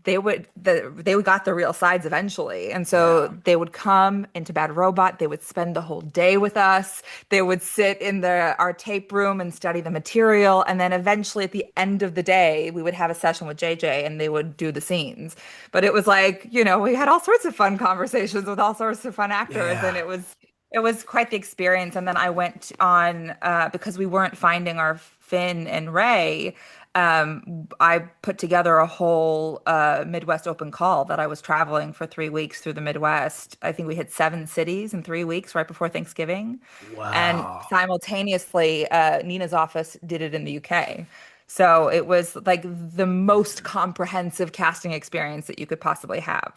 they got the real sides eventually. And so Yeah. they would come into Bad Robot, they would spend the whole day with us. They would sit in our tape room and study the material. And then eventually at the end of the day, we would have a session with JJ and they would do the scenes. But it was like, we had all sorts of fun conversations with all sorts of fun actors, and Yeah. it was quite the experience. And then I went on because we weren't finding our Finn and Ray. I put together a whole Midwest open call that I was traveling for 3 weeks through the Midwest. I think we hit 7 cities in 3 weeks right before Thanksgiving. And Wow. simultaneously, Nina's office did it in the UK. So it was like the most comprehensive casting experience that you could possibly have.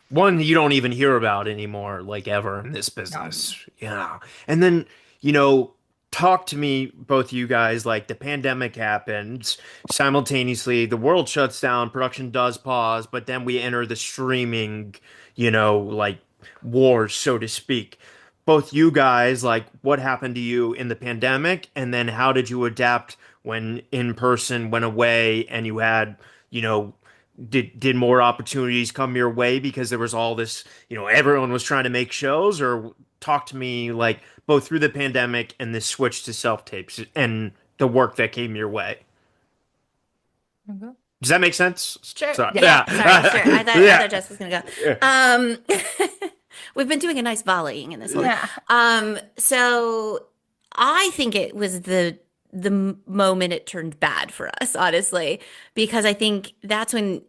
One you don't even hear about anymore, like ever in this No. business. Yeah. And then, you know, talk to me, both you guys, like the pandemic happens simultaneously, the world shuts down, production does pause, but then we enter the streaming, like wars, so to speak. Both you guys, like what happened to you in the pandemic, and then how did you adapt when in person went away and you had, you know, did more opportunities come your way because there was all this, everyone was trying to make shows? Or talk to me like both through the pandemic and this switch to self-tapes and the work that came your way. Okay. Does that make sense? Sure. Sorry. Yeah, Yeah. sorry, sure. I Yeah. thought Jess was gonna Yeah. go. We've been doing a nice volleying in this one. Yeah. So I think it was the moment it turned bad for us, honestly, because I think that's when,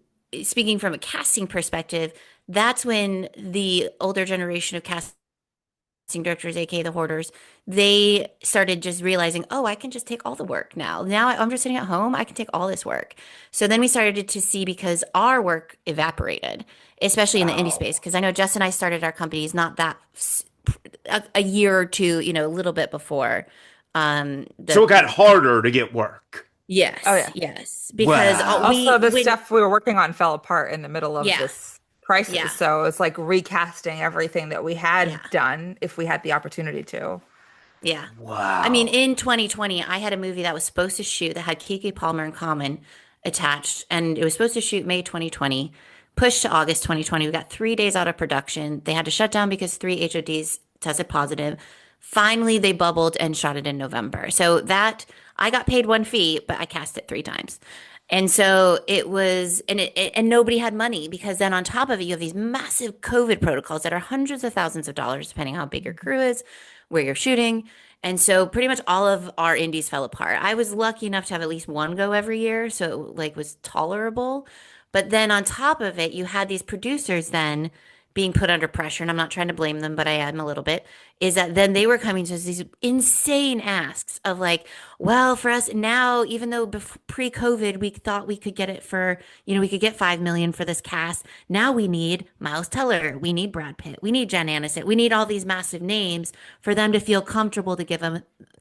speaking from a casting perspective, that's when the older generation of casting directors, aka the hoarders, they started just realizing, oh, I can just take all the work now. Now I'm just sitting at home. I can take all this work. So then we started to see, because our work evaporated, especially in the indie Wow. space. Because I know Jess and I started our companies not that a year or two, a little bit before. So The it got harder to get work. Oh Yes, yeah. yes, because Wow. we Also, the when stuff we were working on fell apart in the middle of yeah, this crisis. yeah, So it's like recasting everything that we had yeah. done if we had the opportunity to. Yeah. I mean, Wow. in 2020, I had a movie that was supposed to shoot that had Keke Palmer and Common attached, and it was supposed to shoot May 2020, pushed to August 2020. We got 3 days out of production. They had to shut down because three HODs tested positive. Finally, they bubbled and shot it in November. So that I got paid one fee, but I cast it 3 times. And so it was, and nobody had money because then on top of it, you have these massive COVID protocols that are hundreds of thousands of dollars, depending on how big your crew is, where you're shooting. And so pretty much all of our indies fell apart. I was lucky enough to have at least one go every year, so it like was tolerable. But then on top of it, you had these producers then being put under pressure, and I'm not trying to blame them, but I am a little bit, is that then they were coming to us these insane asks of like, well, for us now, even though pre-COVID we thought we could get it for, we could get 5 million for this cast. Now we need Miles Teller, we need Brad Pitt, we need Jen Aniston, we need all these massive names for them to feel comfortable to give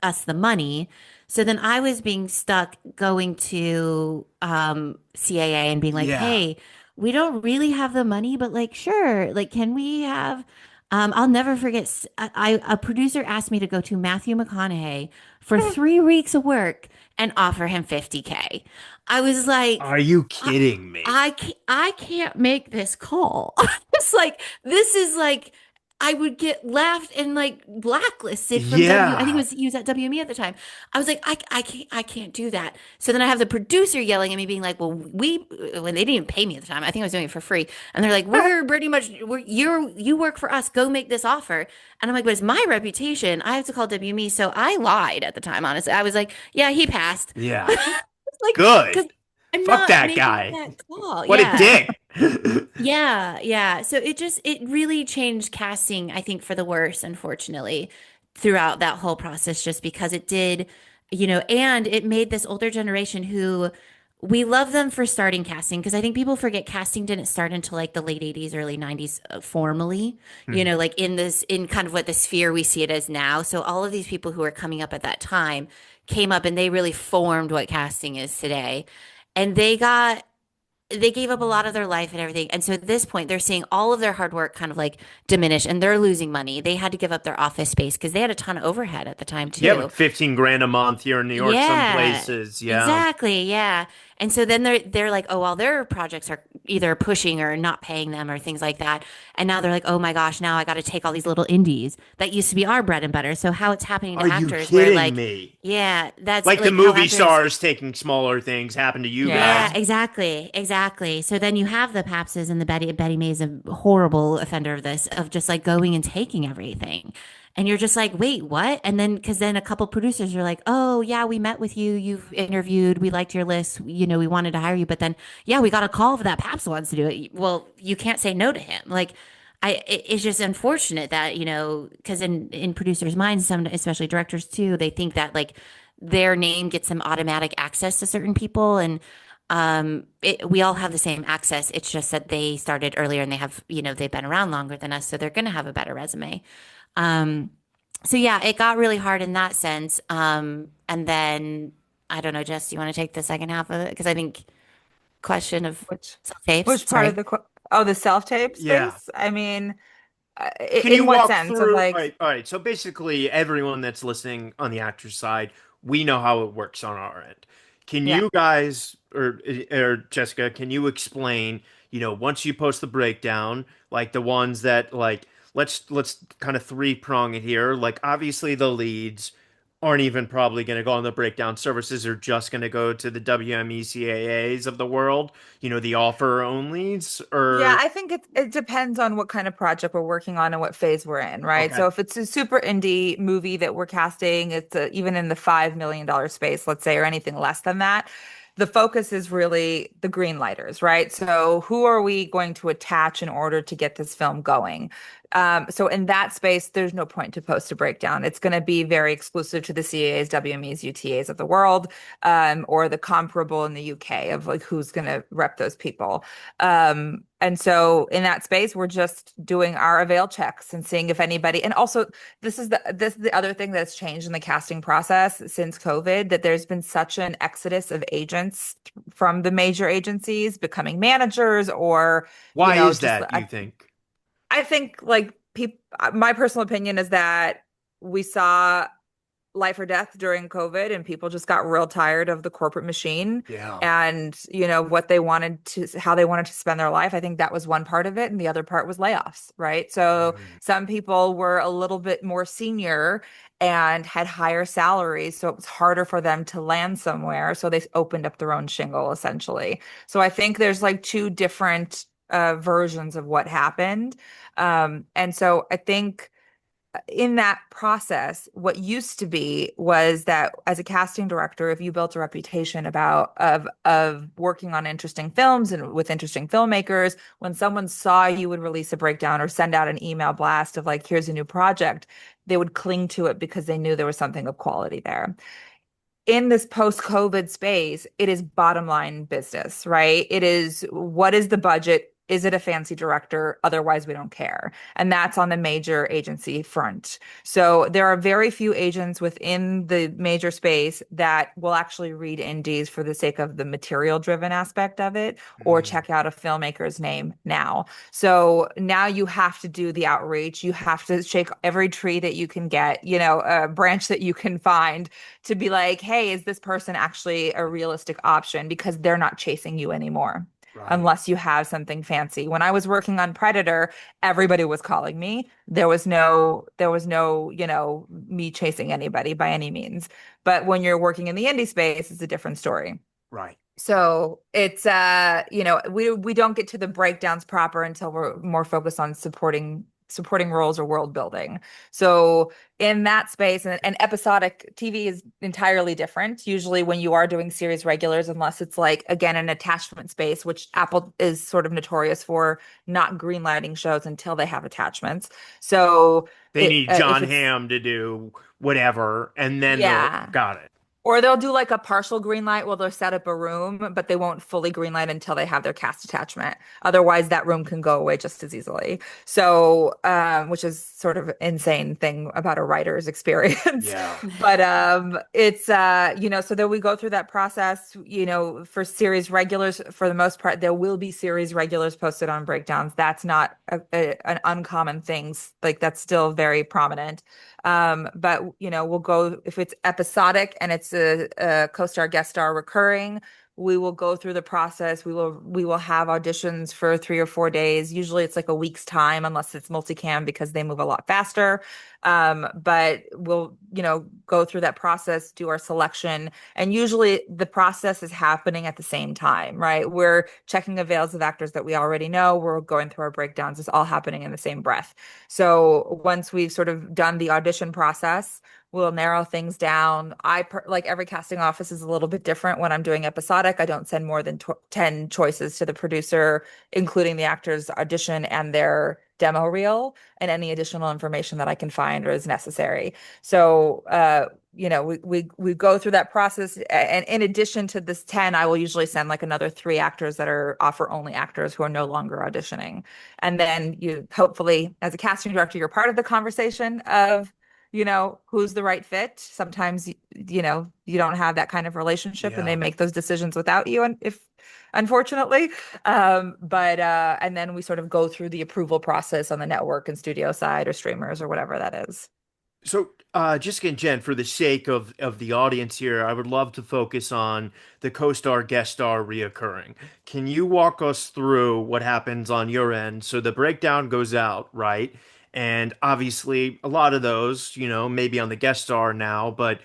us the money. So then I was being stuck going to CAA and being like, Yeah. hey, we don't really have the money, but like, sure, like, can we have? I'll never forget. A producer asked me to go to Matthew McConaughey for 3 weeks of work and offer him 50K. I was like, Are you I, kidding me? I can't make this call. It's like this is like I would get laughed and like blacklisted from I think Yeah. he was at WME at the time. I was like, I can't do that. So then I have the producer yelling at me, being like, well, when they didn't even pay me at the time, I think I was doing it for free, and they're like, we're pretty much you work for us, go make this offer, and I'm like, but it's my reputation. I have to call WME, so I lied at the time. Honestly, I was like, yeah, he passed. Yeah. Like, Good. because I'm Fuck not that making guy. that call. What a Yeah. dick. Yeah, yeah. So it really changed casting, I think, for the worse, unfortunately, throughout that whole process, just because it did, and it made this older generation who we love them for starting casting, because I think people forget casting didn't start until like the late 80s, early 90s, formally, Mhm. like in kind of what the sphere we see it as now. So all of these people who are coming up at that time came up and they really formed what casting is today. And they gave up a lot of their life and everything. And so at this point, they're seeing all of their hard work kind of like diminish and they're losing money. They had to give up their office space because they had a ton of overhead at the time Yeah, like too. 15 grand a month here in New York, some Yeah, places. Yeah. exactly. Yeah. And so then they're like, oh, well, their projects are either pushing or not paying them or things like that. And now they're like, oh my gosh, now I got to take all these little indies that used to be our bread and butter. So how it's happening Are to you actors where kidding like, me? yeah, that's Like the like how movie actors. stars taking smaller things happen to you Yeah, Yeah. guys. exactly, exactly. So then you have the Papses and the Betty Mae's a horrible offender of this, of just like going and taking everything. And you're just like, wait, what? And then, because then a couple producers are like, oh, yeah, we met with you. You've interviewed. We liked your list. We wanted to hire you. But then, yeah, we got a call for that Paps wants to do it. Well, you can't say no to him. Like, it's just unfortunate that, because in producers' minds, some, especially directors too, they think that like their name gets them automatic access to certain people. And we all have the same access. It's just that they started earlier and they have, they've been around longer than us. So they're going to have a better resume. Um, so yeah, it got really hard in that sense. And then I don't know, Jess, do you want to take the second half of it? Because I think question of Which self-tapes. which part of Sorry. the the self-tape Yeah. space? I mean, Can you in what walk sense of through? like, All right. So basically, everyone that's listening on the actor's side, we know how it works on our end. Can yeah. you guys, or Jessica, can you explain, once you post the breakdown, like the ones that like, let's kind of three prong it here. Like obviously the leads aren't even probably going to go on the breakdown services, are just going to go to the WMECAAs of the world, the offer onlys, Yeah, or I think it depends on what kind of project we're working on and what phase we're in, right? okay. So if it's a super indie movie that we're casting, it's even in the $5 million space, let's say, or anything less than that. The focus is really the green lighters, right? So who are we going to attach in order to get this film going? So in that space, there's no point to post a breakdown. It's going to be very exclusive to the CAAs, WMEs, UTAs of the world, or the comparable in the UK of like who's going to rep those people. And so in that space, we're just doing our avail checks and seeing if anybody, and also this is the other thing that's changed in the casting process since COVID, that there's been such an exodus of agents from the major agencies becoming managers or, Why is just that, do you think? I think like people, my personal opinion is that we saw life or death during COVID, and people just got real tired of the corporate machine Yeah. and, what they wanted to, how they wanted to spend their life. I think that was one part of it. And the other part was layoffs, right? So Mm, some people were a little bit more senior and had higher salaries. So it was harder for them to land somewhere. So they opened up their own shingle essentially. So I think there's like two different versions of what happened. And so I think in that process, what used to be was that as a casting director, if you built a reputation of working on interesting films and with interesting filmmakers, when someone saw you would release a breakdown or send out an email blast of like, here's a new project, they would cling to it because they knew there was something of quality there. In this post-COVID space, it is bottom line business, right? It is what is the budget? Is it a fancy director? Otherwise, we don't care. And that's on the major agency front. So there are very few agents within the major space that will actually read indies for the sake of the material driven aspect of it or mm, check out a filmmaker's name now. So now you have to do the outreach. You have to shake every tree that you can get, a branch that you can find to be like, hey, is this person actually a realistic option? Because they're not chasing you anymore right. unless you have something fancy. When I was working on Predator, everybody was calling me. There was no, me chasing anybody by any means. But when you're working in the indie space, it's a different story. Right. So it's we don't get to the breakdowns proper until we're more focused on supporting roles or world building. So in that space, and episodic TV is entirely different. Usually when you are doing series regulars, unless it's like again an attachment space, which Apple is sort of notorious for not greenlighting shows until they have attachments. So They need if John it's Hamm to do whatever, and then they'll yeah. got it. Or they'll do like a partial green light where they'll set up a room, but they won't fully green light until they have their cast attachment. Otherwise, that room can go away just as easily. So, which is sort of insane thing about a writer's experience. Yeah. But it's so then we go through that process, for series regulars, for the most part, there will be series regulars posted on breakdowns. That's not an uncommon thing. Like that's still very prominent. But we'll go if it's episodic and it's a co-star, guest star, recurring. We will go through the process. We will have auditions for 3 or 4 days. Usually it's like a week's time, unless it's multicam because they move a lot faster. But we'll go through that process, do our selection, and usually the process is happening at the same time, right? We're checking avails of actors that we already know. We're going through our breakdowns. It's all happening in the same breath. So once we've sort of done the audition process, we'll narrow things down. Like every casting office is a little bit different when I'm doing episodic. I don't send more than 10 choices to the producer, including the actor's audition and their demo reel and any additional information that I can find or is necessary. So, we go through that process. And in addition to this 10, I will usually send like another 3 actors that are offer only actors who are no longer auditioning. And then you hopefully, as a casting director, you're part of the conversation of, who's the right fit. Sometimes, you don't have that kind of relationship and they Yeah. make those decisions without you. And if, unfortunately, but and then we sort of go through the approval process on the network and studio side or streamers or whatever that is. So, Jessica and Jen, for the sake of the audience here, I would love to focus on the co-star, guest star reoccurring. Can you walk us through what happens on your end? So the breakdown goes out, right? And obviously, a lot of those, maybe on the guest star now, but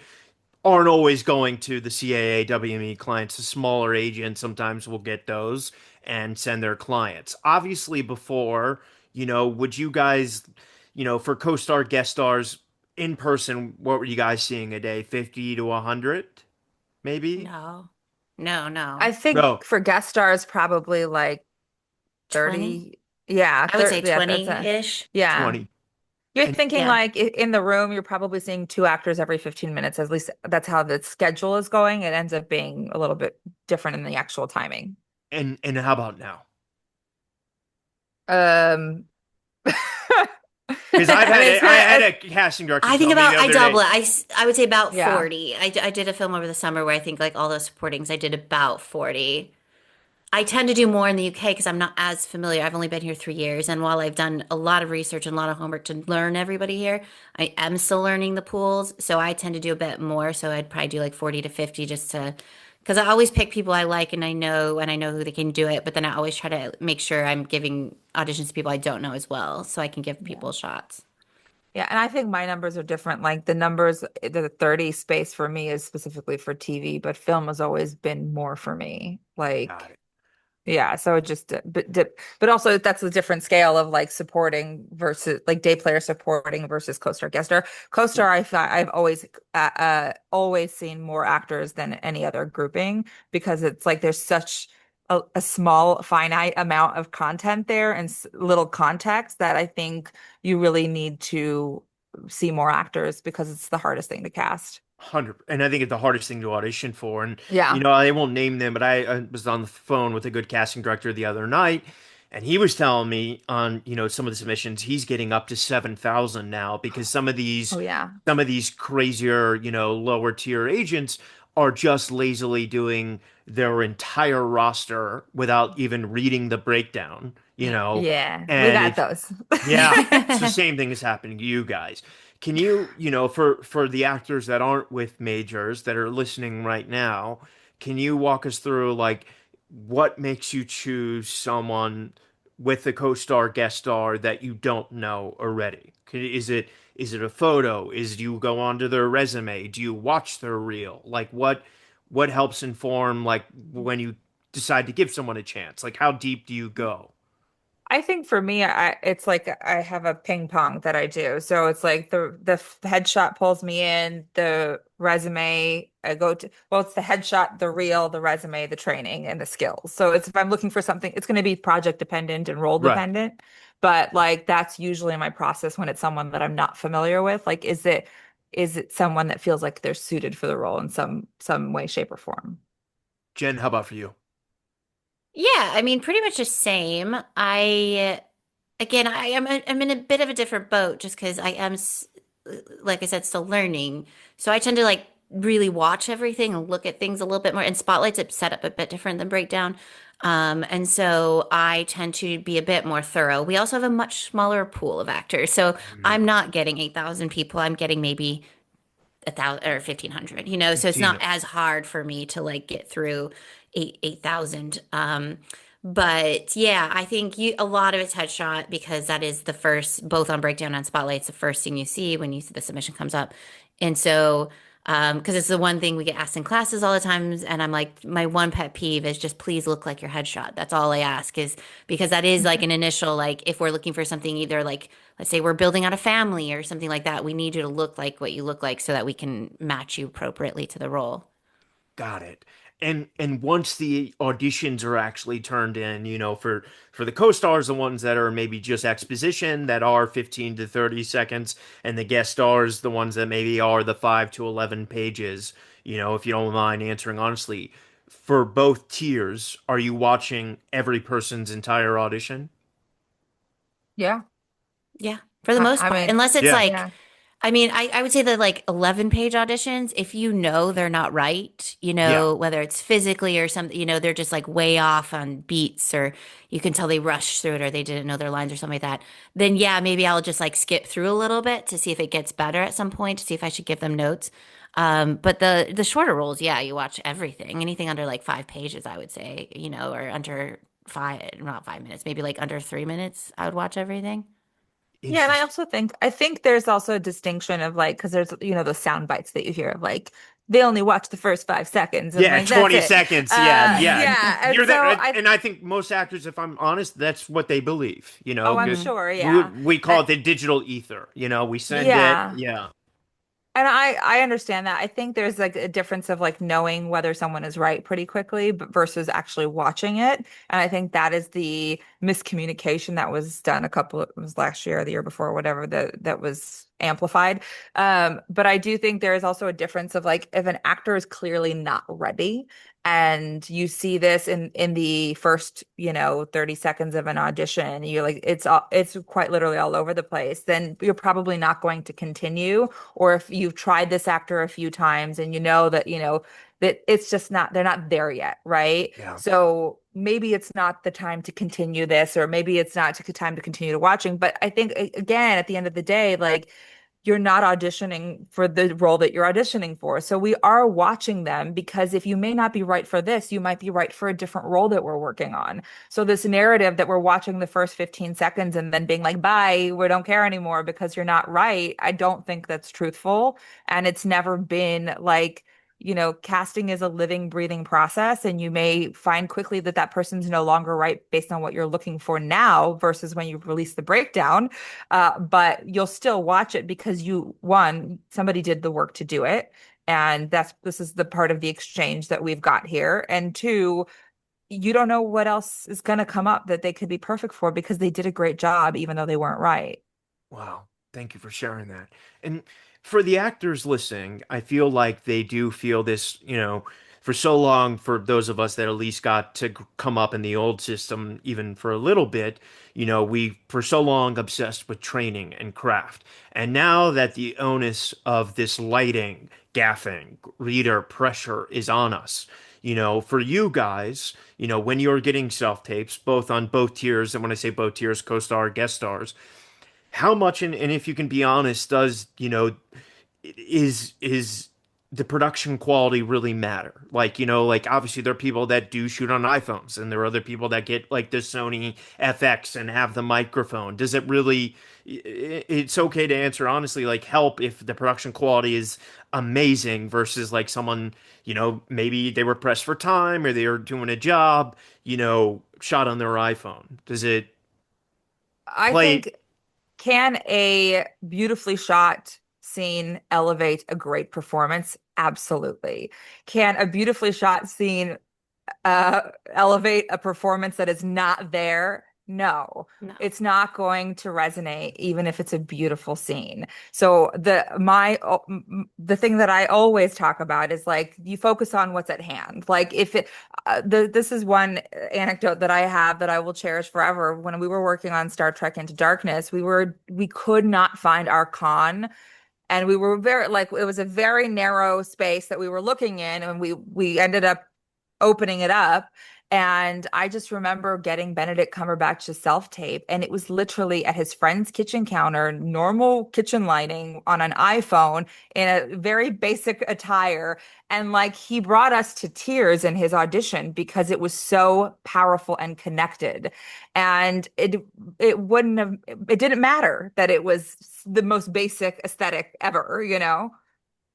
aren't always going to the CAA WME clients. The smaller agents sometimes will get those and send their clients. Obviously, before, would you guys, for co-star guest stars in person, what were you guys seeing a day? 50 to 100, maybe? No, no, I no. think No, for guest stars, probably like 20? 30. Yeah, I would say 30, yeah, that's a, 20-ish. yeah. 20. You're And thinking Yeah. like in the room, you're probably seeing 2 actors every 15 minutes. At least that's how the schedule is going. It ends up being a little bit different in the actual timing. and how about now? Um, Because I've I had mean, I had a casting director I think tell me about, the I other double day. it. I would say about yeah. 40. I did a film over the summer where I think like all those supportings, I did about 40. I tend to do more in the UK because I'm not as familiar. I've only been here 3 years, and while I've done a lot of research and a lot of homework to learn everybody here, I am still learning the pools. So I tend to do a bit more. So I'd probably do like 40 to 50 just to, because I always pick people I like and I know who they can do it. But then I always try to make sure I'm giving auditions to people I don't know as well, so I can give Yeah. people shots. Yeah, and I think my numbers are different. Like the numbers, the 30 space for me is specifically for TV, but film has always been more for me. Got Like, it. yeah, so it just, but also that's a different scale of like supporting versus like day player supporting versus co-star guest star. Co-star, I've always seen more actors than any other grouping because it's like there's such a small finite amount of content there and little context that I think you really need to see more actors because it's the hardest thing to cast. 100, and I think it's the hardest thing to audition for. And Yeah. I won't name them, but I was on the phone with a good casting director the other night, and he was telling me on some of the submissions he's getting up to 7,000 now because Oh yeah. some of these crazier lower tier agents are just lazily doing their entire roster without even reading the breakdown, Yeah, we and got it's those. yeah, it's the same thing is happening to you guys. Can you, for the actors that aren't with majors that are listening right now, can you walk us through like what makes you choose someone with a co-star guest star that you don't know already? Is it a photo? Is you go onto their resume? Do you watch their reel? Like what helps inform like when you decide to give someone a chance? Like how deep do you go? I think for me, it's like I have a ping pong that I do. So it's like the headshot pulls me in, the resume I go to. Well, it's the headshot, the reel, the resume, the training, and the skills. So it's if I'm looking for something, it's going to be project dependent and role Right. dependent. But like that's usually my process when it's someone that I'm not familiar with. Like, is it someone that feels like they're suited for the role in some way, shape, or form? Jen, how about for you? Yeah, I mean, pretty much the same. Again, I'm in a bit of a different boat just because like I said, still learning. So I tend to like really watch everything and look at things a little bit more. And Spotlight's set up a bit different than Breakdown. And so I tend to be a bit more thorough. We also have a much smaller pool of actors. So Mm, I'm not getting 8,000 people. I'm getting maybe 1,000 or 1,500, so it's not 15. as hard for me to like get through 8,000. But yeah, I think a lot of it's headshot because that is the first, both on Breakdown and Spotlight, it's the first thing you see when the submission comes up. And so because it's the one thing we get asked in classes all the times, and I'm like, my one pet peeve is just please look like your headshot. That's all I ask, is because that is like an initial, like if we're looking for something, either like let's say we're building out a family or something like that, we need you to look like what you look like so that we can match you appropriately to the role. Got it. And once the auditions are actually turned in, for the co-stars, the ones that are maybe just exposition that are 15 to 30 seconds, and the guest stars, the ones that maybe are the 5 to 11 pages, if you don't mind answering honestly, for both tiers, are you watching every person's entire audition? Yeah. Yeah, for the most I part, mean, unless it's Yeah. like, yeah. I mean, I would say that like 11-page auditions, if you know they're not right, Yeah. whether it's physically or something, they're just like way off on beats, or you can tell they rushed through it or they didn't know their lines or something like that, then yeah, maybe I'll just like skip through a little bit to see if it gets better at some point, to see if I should give them notes. But the shorter roles, yeah, you watch everything. Anything under like 5 pages, I would say, or under not 5 minutes, maybe like under 3 minutes, I would watch everything. Yeah, and I Interesting. also think there's also a distinction of like because there's the sound bites that you hear of like they only watch the first 5 seconds and Yeah, like that's 20 it. seconds. Yeah, yeah. Yeah, and You're so there, and I think most actors, if I'm honest, that's what they believe. I'm sure, yeah. We call it the digital ether. We send it. Yeah. Yeah. And I understand that. I think there's like a difference of like knowing whether someone is right pretty quickly versus actually watching it. And I think that is the miscommunication that was done it was last year or the year before, whatever that was amplified. But I do think there is also a difference of like if an actor is clearly not ready and you see this in the first 30 seconds of an audition, you're like it's quite literally all over the place, then you're probably not going to continue. Or if you've tried this actor a few times and you know that it's just not they're not there yet, right? Yeah. So maybe it's not the time to continue this, or maybe it's not the time to continue to watching. But I think again, at the end of the day, like you're not auditioning for the role that you're auditioning for. So we are watching them because if you may not be right for this, you might be right for a different role that we're working on. So this narrative that we're watching the first 15 seconds and then being like, bye, we don't care anymore because you're not right, I don't think that's truthful. And it's never been like, casting is a living, breathing process, and you may find quickly that that person's no longer right based on what you're looking for now versus when you release the breakdown. But you'll still watch it because one, somebody did the work to do it. And this is the part of the exchange that we've got here. And two, you don't know what else is going to come up that they could be perfect for because they did a great job, even though they weren't right. Wow. Thank you for sharing that. And for the actors listening, I feel like they do feel this, for so long, for those of us that at least got to come up in the old system, even for a little bit, we for so long obsessed with training and craft. And now that the onus of this lighting, gaffing, reader pressure is on us, for you guys, when you're getting self tapes, both on both tiers, and when I say both tiers, co-star, guest stars, how much, and if you can be honest, does is the production quality really matter? Like, like obviously there are people that do shoot on iPhones, and there are other people that get like the Sony FX and have the microphone. Does it really, it's okay to answer honestly, like help if the production quality is amazing versus like someone, maybe they were pressed for time or they were doing a job, shot on their iPhone. Does it I play? think, can a beautifully shot scene elevate a great performance? Absolutely. Can a beautifully shot scene elevate a performance that is not there? No, No. it's not going to resonate, even if it's a beautiful scene. So the thing that I always talk about is like you focus on what's at hand. Like if it, this is one anecdote that I have that I will cherish forever. When we were working on Star Trek Into Darkness, we could not find our con, and we were very like it was a very narrow space that we were looking in, and we ended up opening it up. And I just remember getting Benedict Cumberbatch to self tape, and it was literally at his friend's kitchen counter, normal kitchen lighting on an iPhone in a very basic attire. And like he brought us to tears in his audition because it was so powerful and connected. And it didn't matter that it was the most basic aesthetic ever.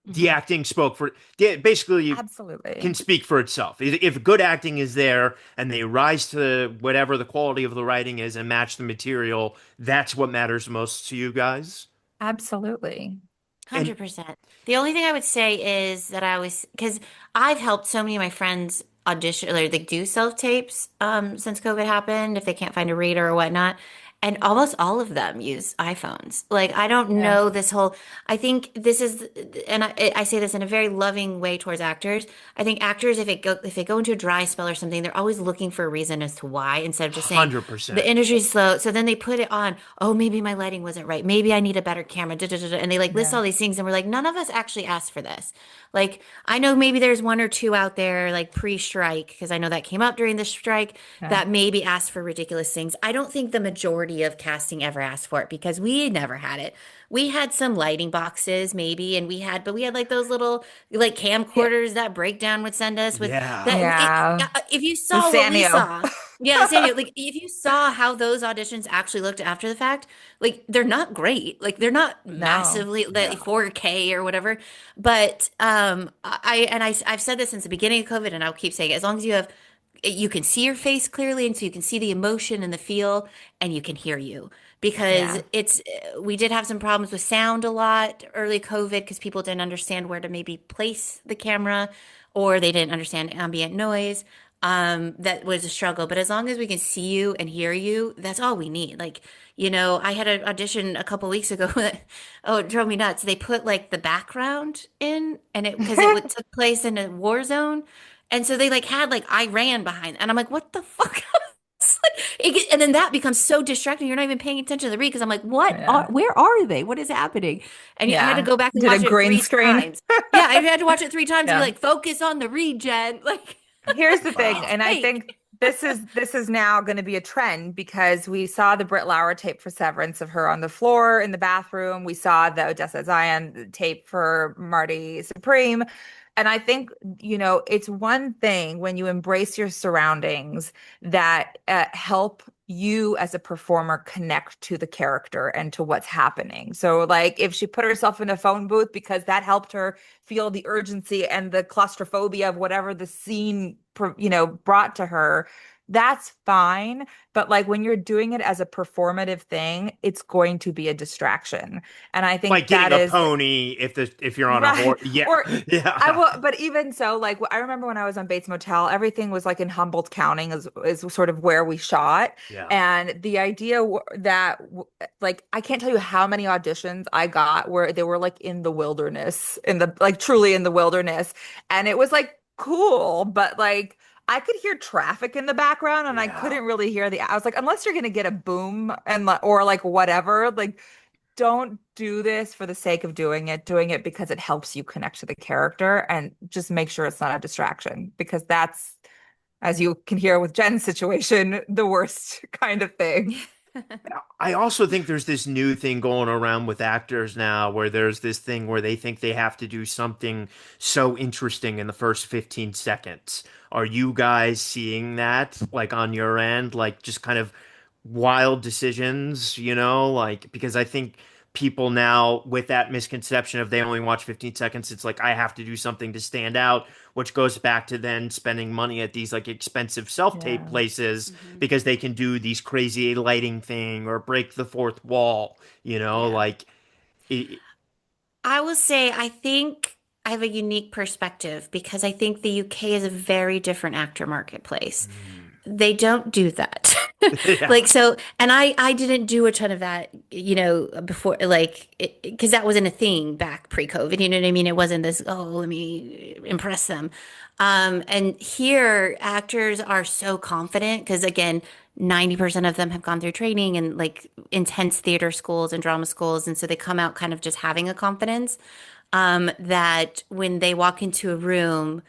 The Mhm. acting spoke for, yeah, basically you Absolutely. can speak for itself. If good acting is there and they rise to whatever the quality of the writing is and match the material, that's what matters most to you guys. Absolutely. And 100%. The only thing I would say is that because I've helped so many of my friends audition, or they do self tapes since COVID happened, if they can't find a reader or whatnot. And almost all of them use iPhones. Like, I don't Yeah. know this whole, I think this is, and I say this in a very loving way towards actors. I think actors, if they go into a dry spell or something, they're always looking for a reason as to why, instead of just saying, the 100%. industry's slow. So then they put it on. Oh, maybe my lighting wasn't right. Maybe I need a better camera. Da, da, da, da. And they like list Yeah. all these things, and we're like, none of us actually asked for this. Like, I know maybe there's one or two out there like pre-strike, because I know that came up during the strike, Yeah. that maybe asked for ridiculous things. I don't think the majority of casting ever asked for it because we never had it. We had some lighting boxes maybe, but we had like those little like Yeah. camcorders that Breakdown would send us with Yeah. that. Yeah. If you The saw what we Sanyo. saw. Yeah, the same. Like if you saw how those auditions actually looked after the fact, like they're not great. Like they're not No. massively like No. 4K or whatever. But I've said this since the beginning of COVID, and I'll keep saying it. As long as you can see your face clearly, and so you can see the emotion and the feel, and you can hear you, because Yeah. we did have some problems with sound a lot early COVID because people didn't understand where to maybe place the camera, or they didn't understand ambient noise. That was a struggle, but as long as we can see you and hear you, that's all we need. Like, I had an audition a couple weeks ago that, oh, it drove me nuts. They put like the background in, and because took place in a war zone, and so they like had like Iran behind, and I'm like, what the fuck? It's like- and then that becomes so distracting. You're not even paying attention to the read because I'm like, Yeah. where are they? What is happening? And I had to Yeah. go back and Did a watch it green three screen. times. Yeah, I had to watch it three times and be Yeah. like, focus on the read, Jen. Like, Here's the thing, Wow. it's and I think fake. this is now going to be a trend because we saw the Britt Lauer tape for Severance of her on the floor in the bathroom. We saw the Odessa Zion tape for Marty Supreme. And I think, it's one thing when you embrace your surroundings that help you as a performer connect to the character and to what's happening. So, like, if she put herself in a phone booth because that helped her feel the urgency and the claustrophobia of whatever the scene, brought to her, that's fine. But like when you're doing it as a performative thing, it's going to be a distraction. And I think Like getting that a is pony if you're on a right. horse. Yeah. Or I Yeah. will, but even so, like I remember when I was on Bates Motel, everything was like in Humboldt County is sort of where we shot. Yeah. And the idea that like I can't tell you how many auditions I got where they were like in the wilderness, in the like truly in the wilderness. And it was like cool, but like I could hear traffic in the background and I Yeah. couldn't really hear I was like, unless you're gonna get a boom and or like whatever, like don't do this for the sake of doing it because it helps you connect to the character and just make sure it's not a distraction because that's, as you can hear with Jen's situation, the worst kind of thing. I also think there's this new thing going around with actors now where there's this thing where they think they have to do something so interesting in the first 15 seconds. Are you guys seeing that like on your end? Like just kind of wild decisions, like because I think people now with that misconception of they only watch 15 seconds, it's like I have to do something to stand out, which goes back to then spending money at these like expensive self-tape Yeah. places Mhm. because they can do these crazy lighting thing or break the fourth wall, Yeah. like it, I will say, I think I have a unique perspective because I think the UK is a very different actor marketplace. They don't do that. yeah. Like so, and I didn't do a ton of that, before like because that wasn't a thing back pre-COVID, you know what I mean? It wasn't this, oh, let me impress them. And here actors are so confident because again, 90% of them have gone through training and like intense theater schools and drama schools, and so they come out kind of just having a confidence that when they walk into a room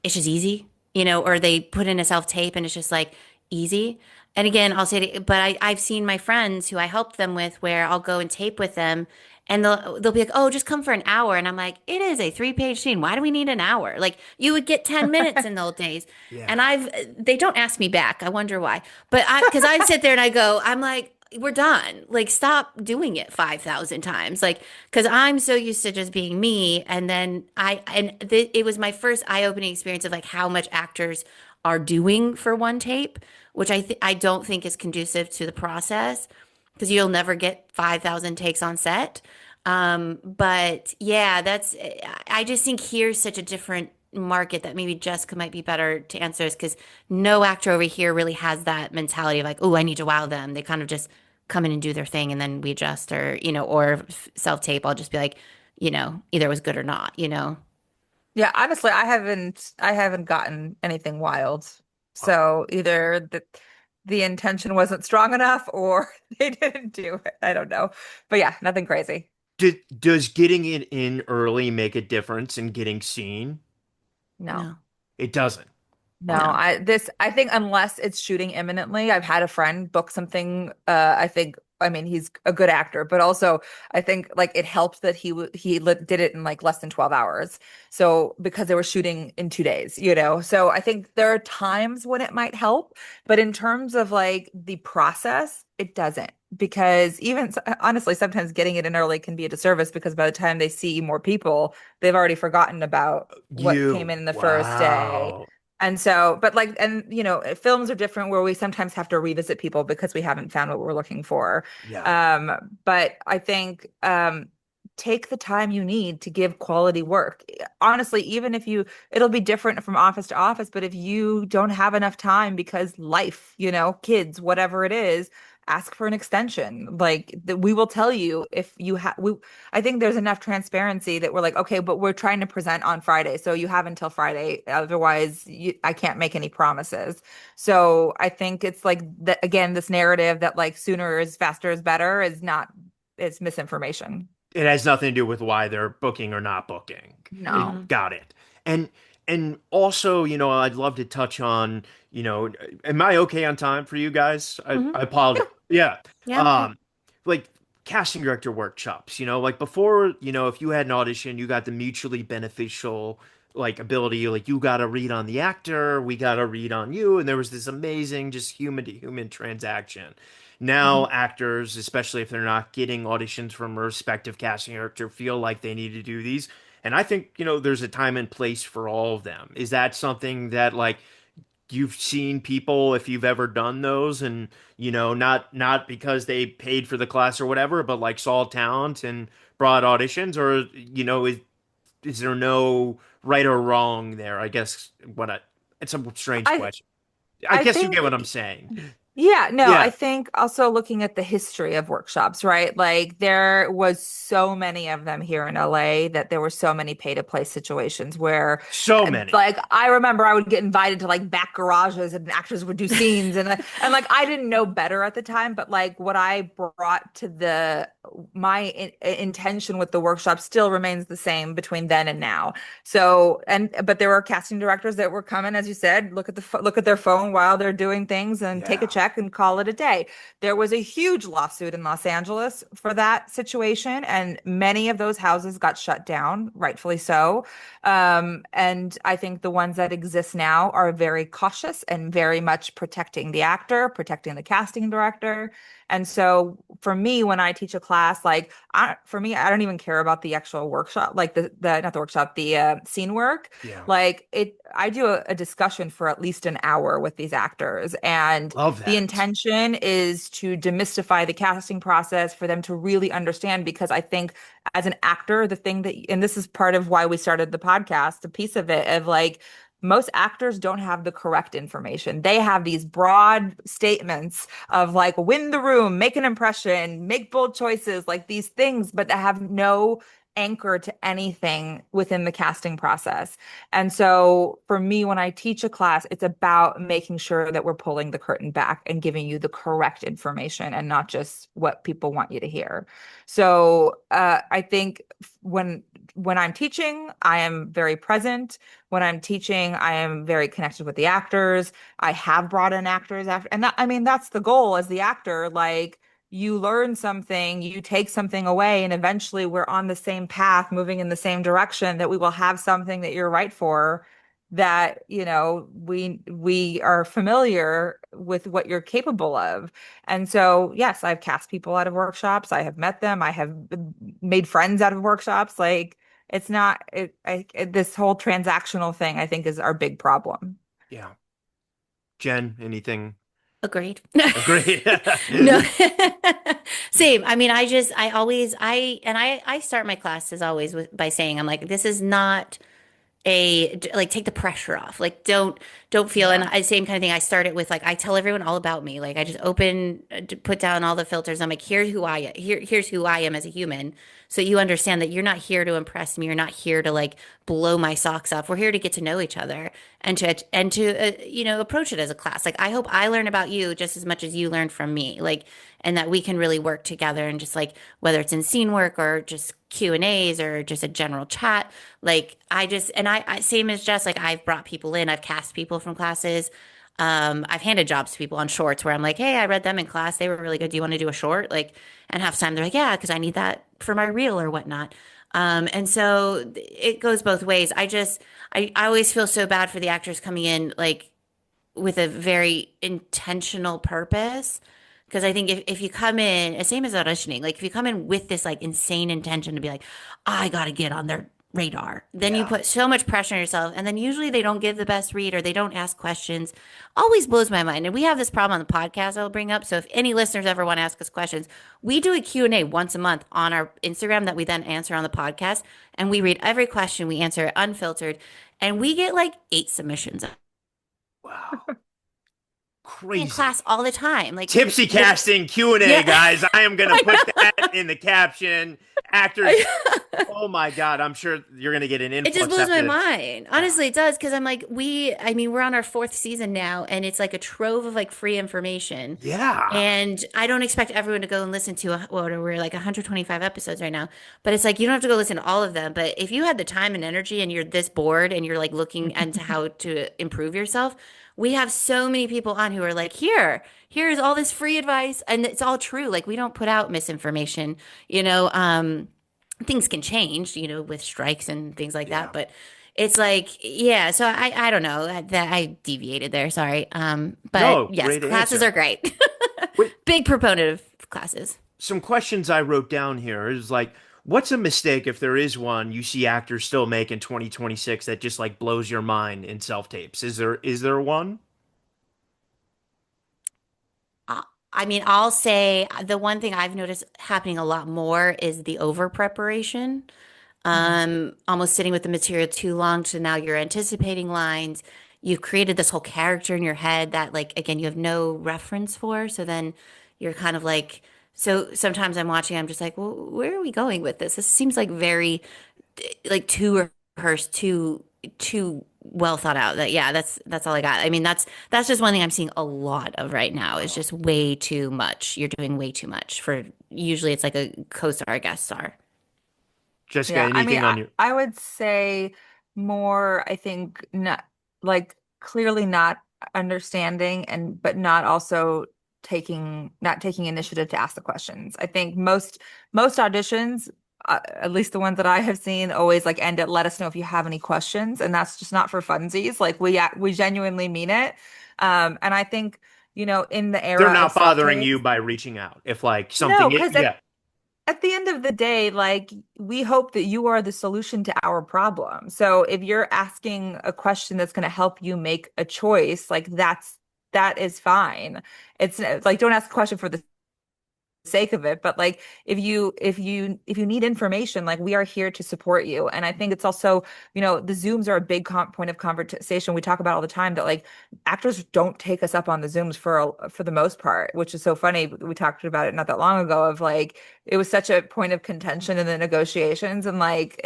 it's just easy, or they put in a self tape and it's just like easy. And again, I'll say, but I've seen my friends who I helped them with where I'll go and tape with them and they'll be like, oh, just come for an hour. And I'm like, it is a 3-page scene. Why do we need an hour? Like you would get 10 minutes in those days. And Yeah. they don't ask me back. I wonder why. But because I sit there and I'm like, we're done. Like, stop doing it 5,000 times. Like, because I'm so used to just being me. And then it was my first eye-opening experience of like how much actors are doing for one tape, which I don't think is conducive to the process because you'll never get 5,000 takes on set. But yeah, I just think here's such a different market that maybe Jessica might be better to answer this because no actor over here really has that mentality of like, oh, I need to wow them. They kind of just come in and do their thing and then we adjust or self tape. I'll just be like, either it was good or not. Yeah, honestly, I haven't gotten anything wild. Wow. So either the intention wasn't strong enough or they didn't do it. I don't know. But yeah, nothing crazy. Does getting it in early make a difference in getting seen? No. No, It doesn't. No, Wow. no. I think unless it's shooting imminently, I've had a friend book something. I mean, he's a good actor, but also I think like it helped that did it in like less than 12 hours. So because they were shooting in 2 days, So I think there are times when it might help, but in terms of like the process, it doesn't. Because even honestly, sometimes getting it in early can be a disservice because by the time they see more people, they've already forgotten about what came in the first day. Wow. And so, but like, and films are different where we sometimes have to revisit people because we haven't found what we're looking for. Yeah. Um, but I think take the time you need to give quality work. Honestly, even if it'll be different from office to office, but if you don't have enough time because life, kids, whatever it is, ask for an extension. Like we will tell you if you have. I think there's enough transparency that we're like, okay, but we're trying to present on Friday, so you have until Friday. Otherwise, I can't make any promises. So I think it's like that again, this narrative that like sooner is faster is better is not, it's misinformation. It has nothing to do with why they're booking or not booking. No. Got it. And and also, I'd love to touch on, am I okay on time for you guys? Hmm. I apologize. Yeah. Yeah. Um, like casting director workshops, like before, if you had an audition, you got the mutually beneficial like ability, like you got to read on the actor, we got to read on you, and there was this amazing just human to human transaction. Now Mhm. actors, especially if they're not getting auditions from a respective casting director, feel like they need to do these. And I think, there's a time and place for all of them. Is that something that like you've seen people if you've ever done those and not because they paid for the class or whatever, but like saw talent and brought auditions, or is there no right or wrong there? I guess it's a strange I question. I I guess you get think what I'm saying. Yeah, no, I Yeah, think also looking at the history of workshops, right? Like there was so many of them here in LA that there were so many pay to play situations where so many. like I remember I would get invited to like back garages and actors would do scenes and like I didn't know better at the time, but like what I brought to the my intention with the workshop still remains the same between then and now. So, but there were casting directors that were coming, as you said, look at their phone while they're doing things and take a Yeah. check and call it a day. There was a huge lawsuit in Los Angeles for that situation, and many of those houses got shut down, rightfully so. And I think the ones that exist now are very cautious and very much protecting the actor, protecting the casting director. And so for me, when I teach a class, like for me, I don't even care about the actual workshop, like the not the workshop, the scene work. Yeah. Like I do a discussion for at least an hour with these actors, and Love the that. intention is to demystify the casting process for them to really understand. Because I think as an actor, the thing that, and this is part of why we started the podcast, a piece of it of like most actors don't have the correct information. They have these broad statements of like win the room, make an impression, make bold choices, like these things, but that have no anchor to anything within the casting process. And so for me, when I teach a class, it's about making sure that we're pulling the curtain back and giving you the correct information and not just what people want you to hear. So I think when I'm teaching, I am very present. When I'm teaching, I am very connected with the actors. I have brought in actors after, and that, I mean, that's the goal as the actor. Like you learn something, you take something away, and eventually we're on the same path, moving in the same direction, that we will have something that you're right for, that, we are familiar with what you're capable of. And so, yes, I've cast people out of workshops. I have met them. I have made friends out of workshops. Like it's not this whole transactional thing, I think, is our big problem. Yeah. Jen, anything? Agreed. Agree. No. Same. I mean, I always, I start my classes always by saying, I'm like, this is not like take the pressure off. Like don't feel, and Yeah. I same kind of thing. I start it with like I tell everyone all about me. Like I just put down all the filters. I'm like, here's who I am as a human. So you understand that you're not here to impress me. You're not here to like blow my socks off. We're here to get to know each other and to approach it as a class. Like I hope I learn about you just as much as you learn from me. Like and that we can really work together and just like whether it's in scene work or just Q&As or just a general chat. Like I same as Jess, like I've brought people in, I've cast people from classes. I've handed jobs to people on shorts where I'm like, hey, I read them in class. They were really good. Do you want to do a short? Like, and half the time they're like, yeah, because I need that for my reel or whatnot. And so it goes both ways. I always feel so bad for the actors coming in like with a very intentional purpose. Because I think if you come in, same as auditioning, like if you come in with this like insane intention to be like, I gotta get on their radar, then you Yeah. put so much pressure on yourself. And then usually they don't give the best read or they don't ask questions. Always blows my mind. And we have this problem on the podcast I'll bring up. So if any listeners ever want to ask us questions, we do a Q&A once a month on our Instagram that we then answer on the podcast. And we read every question, we answer it unfiltered. And we get like 8 submissions Wow. in Crazy. class all the time. Like Tipsy the casting Q&A, yeah, guys. I am gonna I put know. that in the caption. Actors, oh my God, I'm sure you're gonna get an It just influx blows my after. mind. Yeah. Honestly, it does because I'm like, I mean, we're on our fourth season now, and it's like a trove of like free information. Yeah. And I don't expect everyone to go and listen to we're like 125 episodes right now, but it's like you don't have to go listen to all of them. But if you had the time and energy and you're this bored and you're like looking into how to improve yourself, we have so many people on who are like, here's all this free advice, and it's all true. Like we don't put out misinformation, you know. Things can change, you know, with strikes and things like that, Yeah. but it's like, yeah. So I don't know that I deviated there. Sorry. But No, yes, great classes answer. are great. Wait, Big proponent of classes. some questions I wrote down here is like, what's a mistake, if there is one, you see actors still make in 2026 that just like blows your mind in self-tapes? Is there one? Uh, I mean, I'll say the one thing I've noticed happening a lot more is the over preparation. Mhm. Almost sitting with the material too long to now you're anticipating lines. You've created this whole character in your head that, like, again, you have no reference for. So then you're kind of like, so sometimes I'm watching, I'm just like, well, where are we going with this? This seems like very, like, too rehearsed, too well thought out. That yeah, that's all I got. I mean, that's just one thing I'm seeing a lot of right now is just way too much. You're doing way too much for usually it's like a co-star, guest star. Jessica, Yeah, I mean, anything on your I would say more, I think, not like clearly not understanding and but not also not taking initiative to ask the questions. I think most auditions, at least the ones that I have seen, always like end at let us know if you have any questions, and that's just not for funsies. Like we genuinely mean it. And I think, in the they're era of not bothering you self-tapes, by reaching out. If like no, something because yeah. at the end of the day, like we hope that you are the solution to our problem. So if you're asking a question that's going to help you make a choice, like that is fine. It's like don't ask a question for the sake of it, but like if you need information, like we are here to support you. And I think it's also, the Zooms are a big point of conversation. We talk about all the time that like actors don't take us up on the Zooms for the most part, which is so funny. We talked about it not that long ago of like it was such a point of contention in the negotiations, and like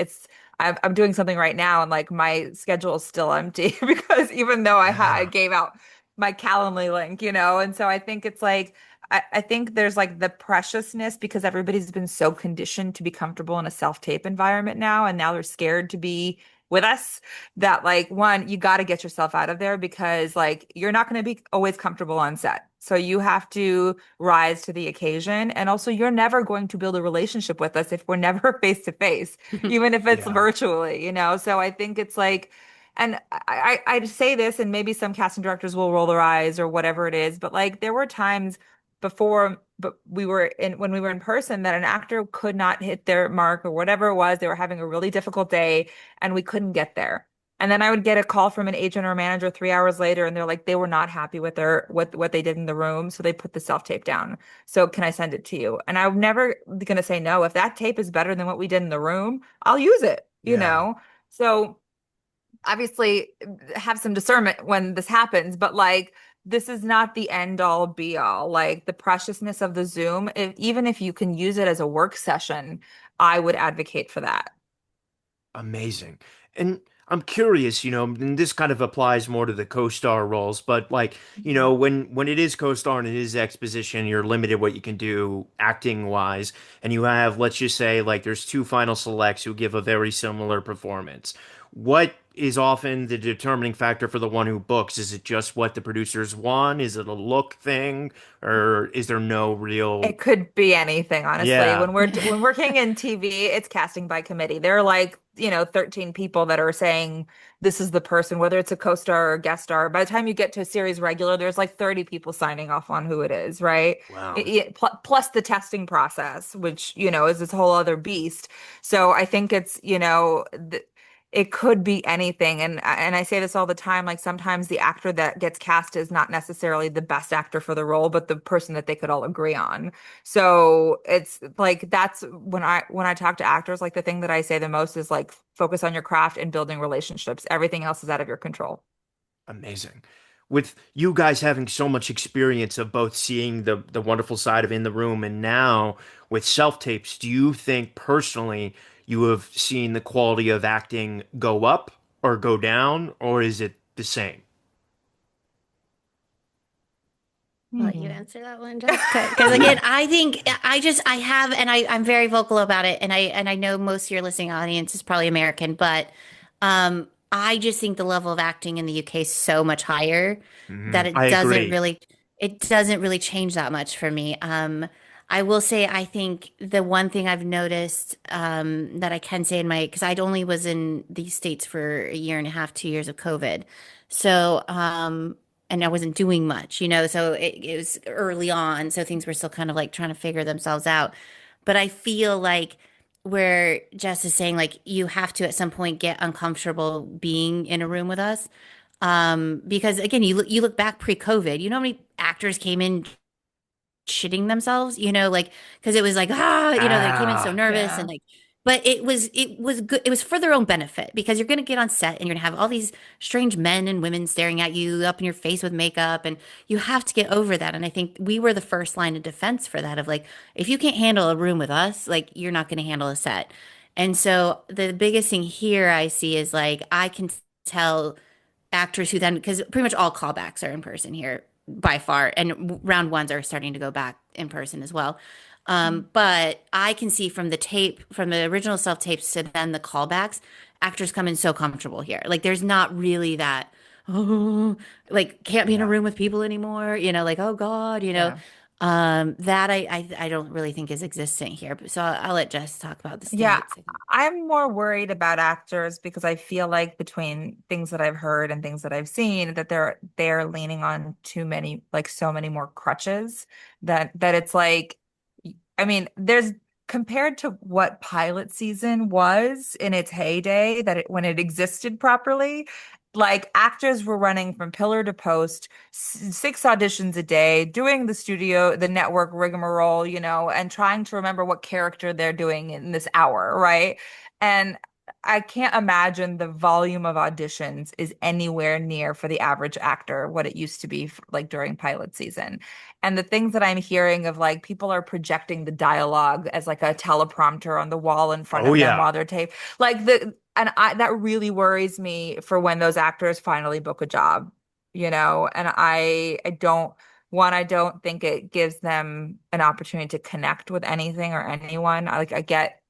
I'm doing something right now, and like my schedule is still empty because even though I Yeah. gave out my Calendly link, and so I think it's like I think there's like the preciousness because everybody's been so conditioned to be comfortable in a self-tape environment now, and now they're scared to be with us that like one, you got to get yourself out of there because like you're not going to be always comfortable on set. So you have to rise to the occasion. And also you're never going to build a relationship with us if we're never face to face, even if it's Yeah. virtually. So I think it's like, and I say this, and maybe some casting directors will roll their eyes or whatever it is, but like there were times before, but when we were in person that an actor could not hit their mark or whatever it was. They were having a really difficult day and we couldn't get there. And then I would get a call from an agent or a manager 3 hours later, and they're like, they were not happy with what they did in the room, so they put the self tape down. So can I send it to you? And I'm never gonna say no. If that tape is better than what we did in the room, I'll use it. Yeah. So obviously have some discernment when this happens, but like this is not the end all be all. Like the preciousness of the Zoom, even if you can use it as a work session, I would advocate for that. Amazing. And I'm curious, and this kind of applies more to the co-star roles, but like, Mhm. when it is co-star and it is exposition, you're limited what you can do acting wise. And you have, let's just say, like there's two final selects who give a very similar performance. What is often the determining factor for the one who books? Is it just what the producers want? Is it a look thing? Or is there no real It could be anything, honestly. Yeah. When working in TV, it's casting by committee. There are like, 13 people that are saying this is the person, whether it's a co-star or a guest star. By the time you get to a series regular, there's like 30 people signing off on who it is, right? Wow. Plus the testing process, which, is this whole other beast. So I think it's, it could be anything. And I say this all the time, like sometimes the actor that gets cast is not necessarily the best actor for the role, but the person that they could all agree on. So it's like that's when I talk to actors, like the thing that I say the most is like focus on your craft and building relationships. Everything else is out of your control. Amazing. With you guys having so much experience of both seeing the wonderful side of In the Room and now with self-tapes, do you think personally you have seen the quality of acting go up or go down, or is it the same? I'll let you Hmm. answer that one, Jessica. Because again, I think I have, and I'm very vocal about it, and I know most of your listening audience is probably American, but I just think the level of acting in the UK is so much higher that I agree. it doesn't really change that much for me. I will say I think the one thing I've noticed that I can say in my because I only was in these states for a year and a half, 2 years of COVID, so and I wasn't doing much, so it was early on, so things were still kind of like trying to figure themselves out. But I feel like where Jess is saying like you have to at some point get uncomfortable being in a room with us. Because again, you look back pre-COVID, you know how many actors came in shitting themselves, like because it was like they came in so Ah, nervous and Yeah. like but it was good. It was for their own benefit because you're gonna get on set and you're gonna have all these strange men and women staring at you up in your face with makeup and you have to get over that. And I think we were the first line of defense for that of like, if you can't handle a room with us, like you're not gonna handle a set. And so the biggest thing here I see is like I can tell actors who then because pretty much all callbacks are in person here by far, and round ones are starting to go back in person as well. But I can see from the tape, from the original self tapes to then the callbacks, actors come in so comfortable here. Like there's not really that, oh, like can't be in a yeah. room with people anymore. Like oh God, Yeah. that I don't really think is existent here. So I'll let Jess talk about the Yeah, states. I think. I'm more worried about actors because I feel like between things that I've heard and things that I've seen that they're leaning on too many like so many more crutches that it's like I mean, there's compared to what pilot season was in its heyday when it existed properly, like actors were running from pillar to post, six auditions a day, doing the network rigmarole, and trying to remember what character they're doing in this hour, right? And I can't imagine the volume of auditions is anywhere near for the average actor what it used to be like during pilot season. And the things that I'm hearing of like people are projecting the dialogue as like a teleprompter on the wall in front Oh of them yeah. while they're taped. Like and I that really worries me for when those actors finally book a job, and I don't think it gives them an opportunity to connect with anything or anyone. I get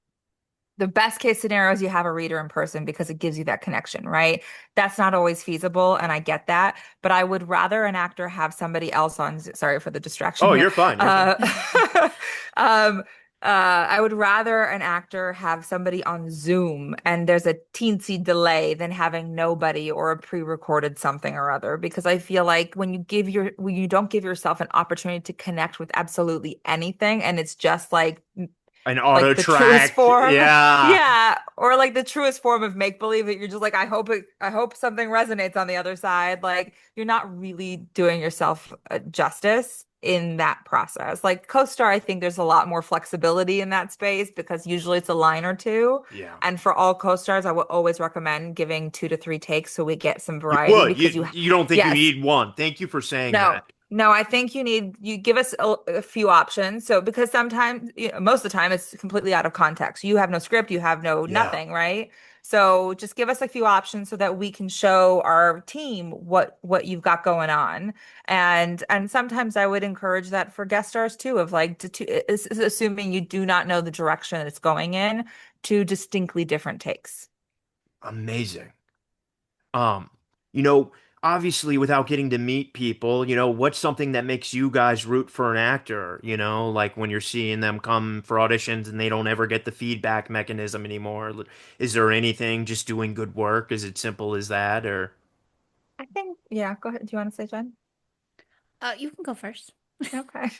the best case scenario is you have a reader in person because it gives you that connection, right? That's not always feasible, and I get that. But I would rather an actor have somebody else on. Sorry for the distraction Oh, here. you're fine. You're fine. Uh, um, I would rather an actor have somebody on Zoom and there's a teensy delay than having nobody or a pre-recorded something or other. Because I feel like when you don't give yourself an opportunity to connect with absolutely anything, and it's just An auto like the truest track. form. Yeah. Yeah, or like the truest form of make believe that you're just like I hope something resonates on the other side. Like you're not really doing yourself justice in that process. Like co-star, I think there's a lot more flexibility in that space because usually it's a line or two. Yeah. And for all co-stars, I would always recommend giving 2 to 3 takes so we get some You variety would. because You don't think you yes, need one. Thank you for saying no, that. no, I think you give us a few options. So because sometimes, most of the time it's completely out of context. You have no script, you have no Yeah. nothing, right? So just give us a few options so that we can show our team what you've got going on. And sometimes I would encourage that for guest stars too, of like assuming you do not know the direction it's going in, two distinctly different takes. Amazing. Um, you know, obviously without getting to meet people, what's something that makes you guys root for an actor, like when you're seeing them come for auditions and they don't ever get the feedback mechanism anymore. Is there anything just doing good work? Is it simple as that or I think, yeah, go ahead. Do you want to say, Jen? You can go first. Okay.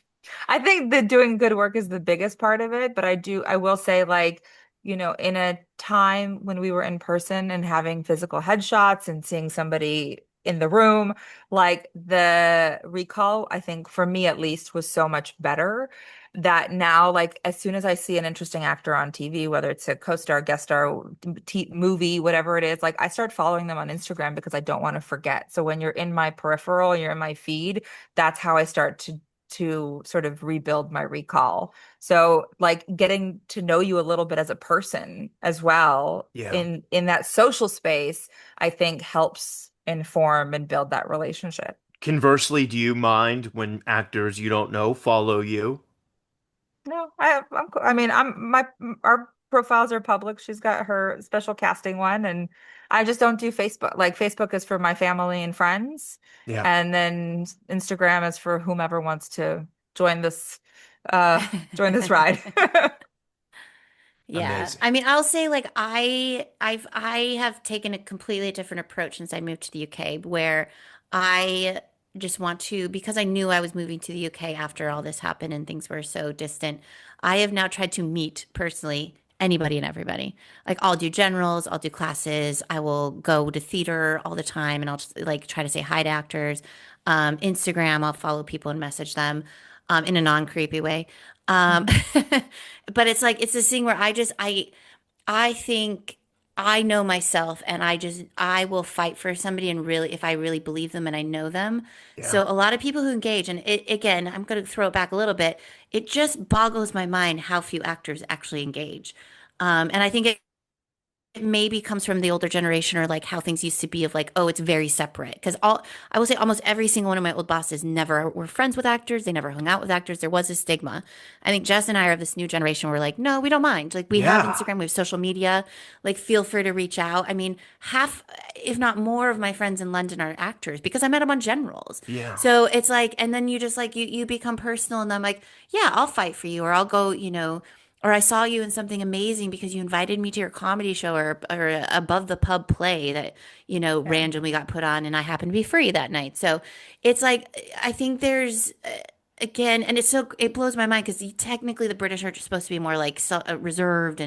I think that doing good work is the biggest part of it, but I will say like, in a time when we were in person and having physical headshots and seeing somebody in the room, like the recall, I think for me at least was so much better that now like as soon as I see an interesting actor on TV, whether it's a co-star, guest star, movie, whatever it is, like I start following them on Instagram because I don't want to forget. So when you're in my peripheral, you're in my feed, that's how I start to sort of rebuild my recall. So like getting to know you a little bit as a person as well yeah. in that social space, I think helps inform and build that relationship. Conversely, do you mind when actors you don't know follow you? No, I mean, I'm my our profiles are public. She's got her special casting one, and I just don't do Facebook. Like Facebook is for my family and friends, Yeah. and then Instagram is for whomever wants to join join this ride. Yeah. Amazing. I mean, I'll say like I have taken a completely different approach since I moved to the UK where I just want to because I knew I was moving to the UK after all this happened and things were so distant. I have now tried to meet personally anybody and everybody. Like I'll do generals, I'll do classes, I will go to theater all the time and I'll just like try to say hi to actors. Instagram, I'll follow people and message them in a non-creepy way. Um, Mhm. but it's like it's this thing where I think I know myself and I will fight for somebody and really if I really believe them and I know them. Yeah. So a lot of people who engage and it again, I'm going to throw it back a little bit. It just boggles my mind how few actors actually engage. And I think it maybe comes from the older generation or like how things used to be of like, oh, it's very separate. Because all I will say almost every single one of my old bosses never were friends with actors. They never hung out with actors. There was a stigma. I think Jess and I are of this new generation. We're like, no, we don't mind. Like we have Yeah. Instagram, we have social media. Like feel free to reach out. I mean, half, if not more, of my friends in London are actors because I met them on generals. Yeah. So it's like, and then you just like you become personal, and I'm like, yeah, I'll fight for you, or I'll go, or I saw you in something amazing because you invited me to your comedy show or a above the pub play that, Yeah. randomly got put on and I happened to be free that night. So it's like, I think there's, again, and it blows my mind because technically the British are supposed to be more like reserved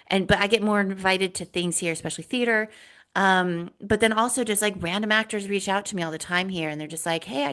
but I get more invited to things here, especially theater. But then also just like random actors reach out to me all the time here and they're just like, hey,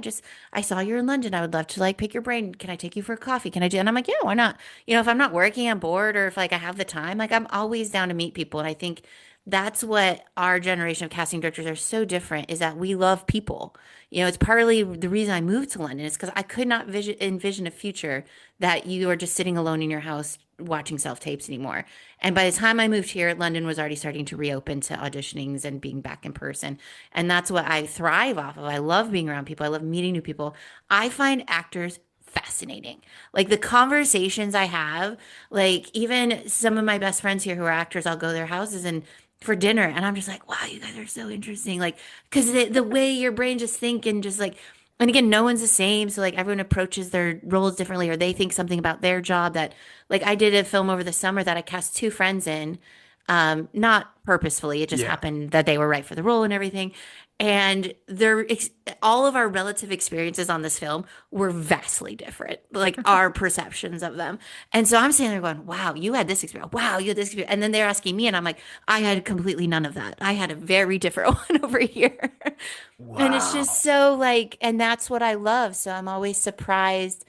I saw you're in London. I would love to like pick your brain. Can I take you for a coffee? Can I do? And I'm like, yeah, why not? If I'm not working, I'm bored, or if like I have the time, like I'm always down to meet people. And I think that's what our generation of casting directors are so different is that we love people. It's partly the reason I moved to London is because I could not envision a future that you are just sitting alone in your house watching self tapes anymore. And by the time I moved here, London was already starting to reopen to auditionings and being back in person. And that's what I thrive off of. I love being around people. I love meeting new people. I find actors fascinating. Like the conversations I have, like even some of my best friends here who are actors, I'll go to their houses and for dinner and I'm just like, wow, you guys are so interesting. Like, because the way your brain just think and just like, and again, no one's the same. So like everyone approaches their roles differently or they think something about their job that like I did a film over the summer that I cast two friends in, not purposefully. It just Yeah. happened that they were right for the role and everything. And all of our relative experiences on this film were vastly different, like our perceptions of them. And so I'm sitting there going, wow, you had this experience. Wow, you had this experience. And then they're asking me, and I'm like, I had completely none of that. I had a very different one over here. And it's just Wow. so like, and that's what I love. So I'm always surprised,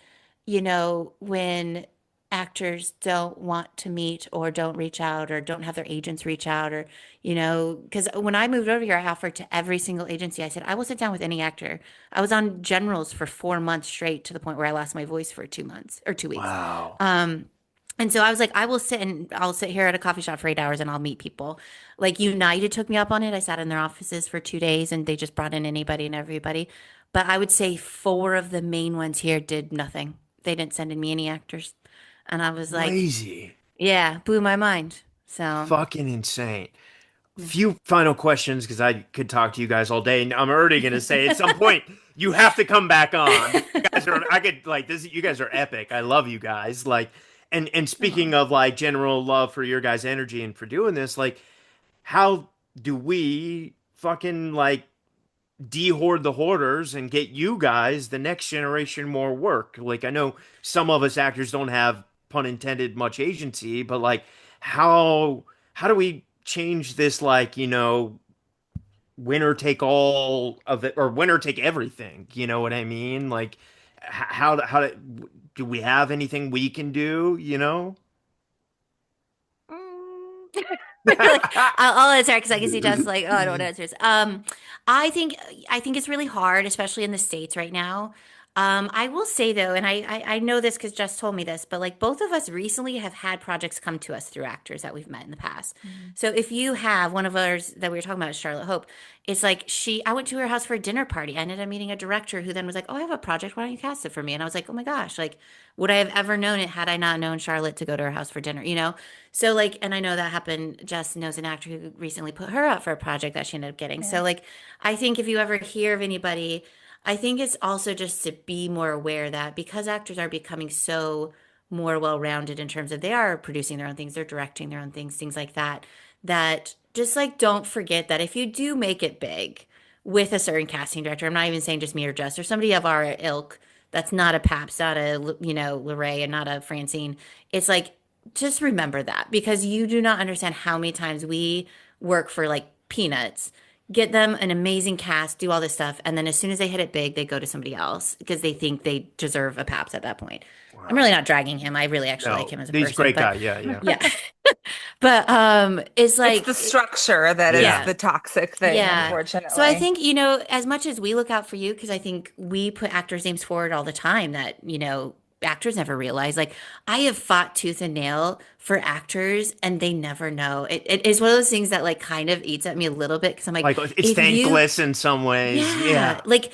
when actors don't want to meet or don't reach out or don't have their agents reach out or, because when I moved over here, I offered to every single agency. I said, I will sit down with any actor. I was on generals for 4 months straight to the point where I lost my voice for 2 months or 2 weeks. Wow. And so I was like, I'll sit here at a coffee shop for 8 hours and I'll meet people. Like United took me up on it. I sat in their offices for 2 days and they just brought in anybody and everybody. But I would say four of the main ones here did nothing. They didn't send in me any actors. And I was like, Crazy. yeah, blew my mind. So, Fucking insane. Few final questions because I could talk to you guys all day. And I'm already gonna say at some point you have to come back on. You guys are I could like this. You guys are epic. I love you guys. Like, and aw. speaking of like general love for your guys' energy and for doing this, like, how do we fucking like de-hoard the hoarders and get you guys the next generation more work? Like, I know some of us actors don't have, pun intended, much agency, but like, how do we change this, like, winner take all of it or winner take everything? You know what I mean? Like, do we have anything we can do? Mm. You're like, I'll answer because I can see Jess like, oh, I don't want to answer this. I think it's really hard, especially in the States right now. I will say though, and I know this because Jess told me this, but like both of us recently have had projects come to us through actors that we've met in the past. Mhm. So if you have one of ours that we were talking about, Charlotte Hope, it's like I went to her house for a dinner party. I ended up meeting a director who then was like, "Oh, I have a project. Why don't you cast it for me?" And I was like, "Oh my gosh, like, would I have ever known it had I not known Charlotte to go to her house for dinner?" You know? So like, and I know that happened. Jess knows an actor who recently put her up for a project that she ended up getting. Yeah. So like, I think if you ever hear of anybody. I think it's also just to be more aware that because actors are becoming so more well-rounded in terms of they are producing their own things, they're directing their own things, things like that, that just like don't forget that if you do make it big with a certain casting director, I'm not even saying just me or Jess or somebody of our ilk that's not a Paps, not a, Lorray and not a Francine. It's like, just remember that because you do not understand how many times we work for like peanuts, get them an amazing cast, do all this stuff, and then as soon as they hit it big, they go to somebody else because they think they deserve a Paps at that point. I'm Wow. really not dragging him. I really actually like No, him as a he's a person, great guy. but Yeah, yeah, yeah. But it's It's like the structure that is yeah. yeah. the toxic thing, Yeah. So I unfortunately. think, as much as we look out for you, because I think we put actors' names forward all the time that, actors never realize. Like, I have fought tooth and nail for actors and they never know. It is one of those things that, like, kind of eats at me a little bit because I'm like, Like it's if you, thankless in some ways. yeah, Yeah. like,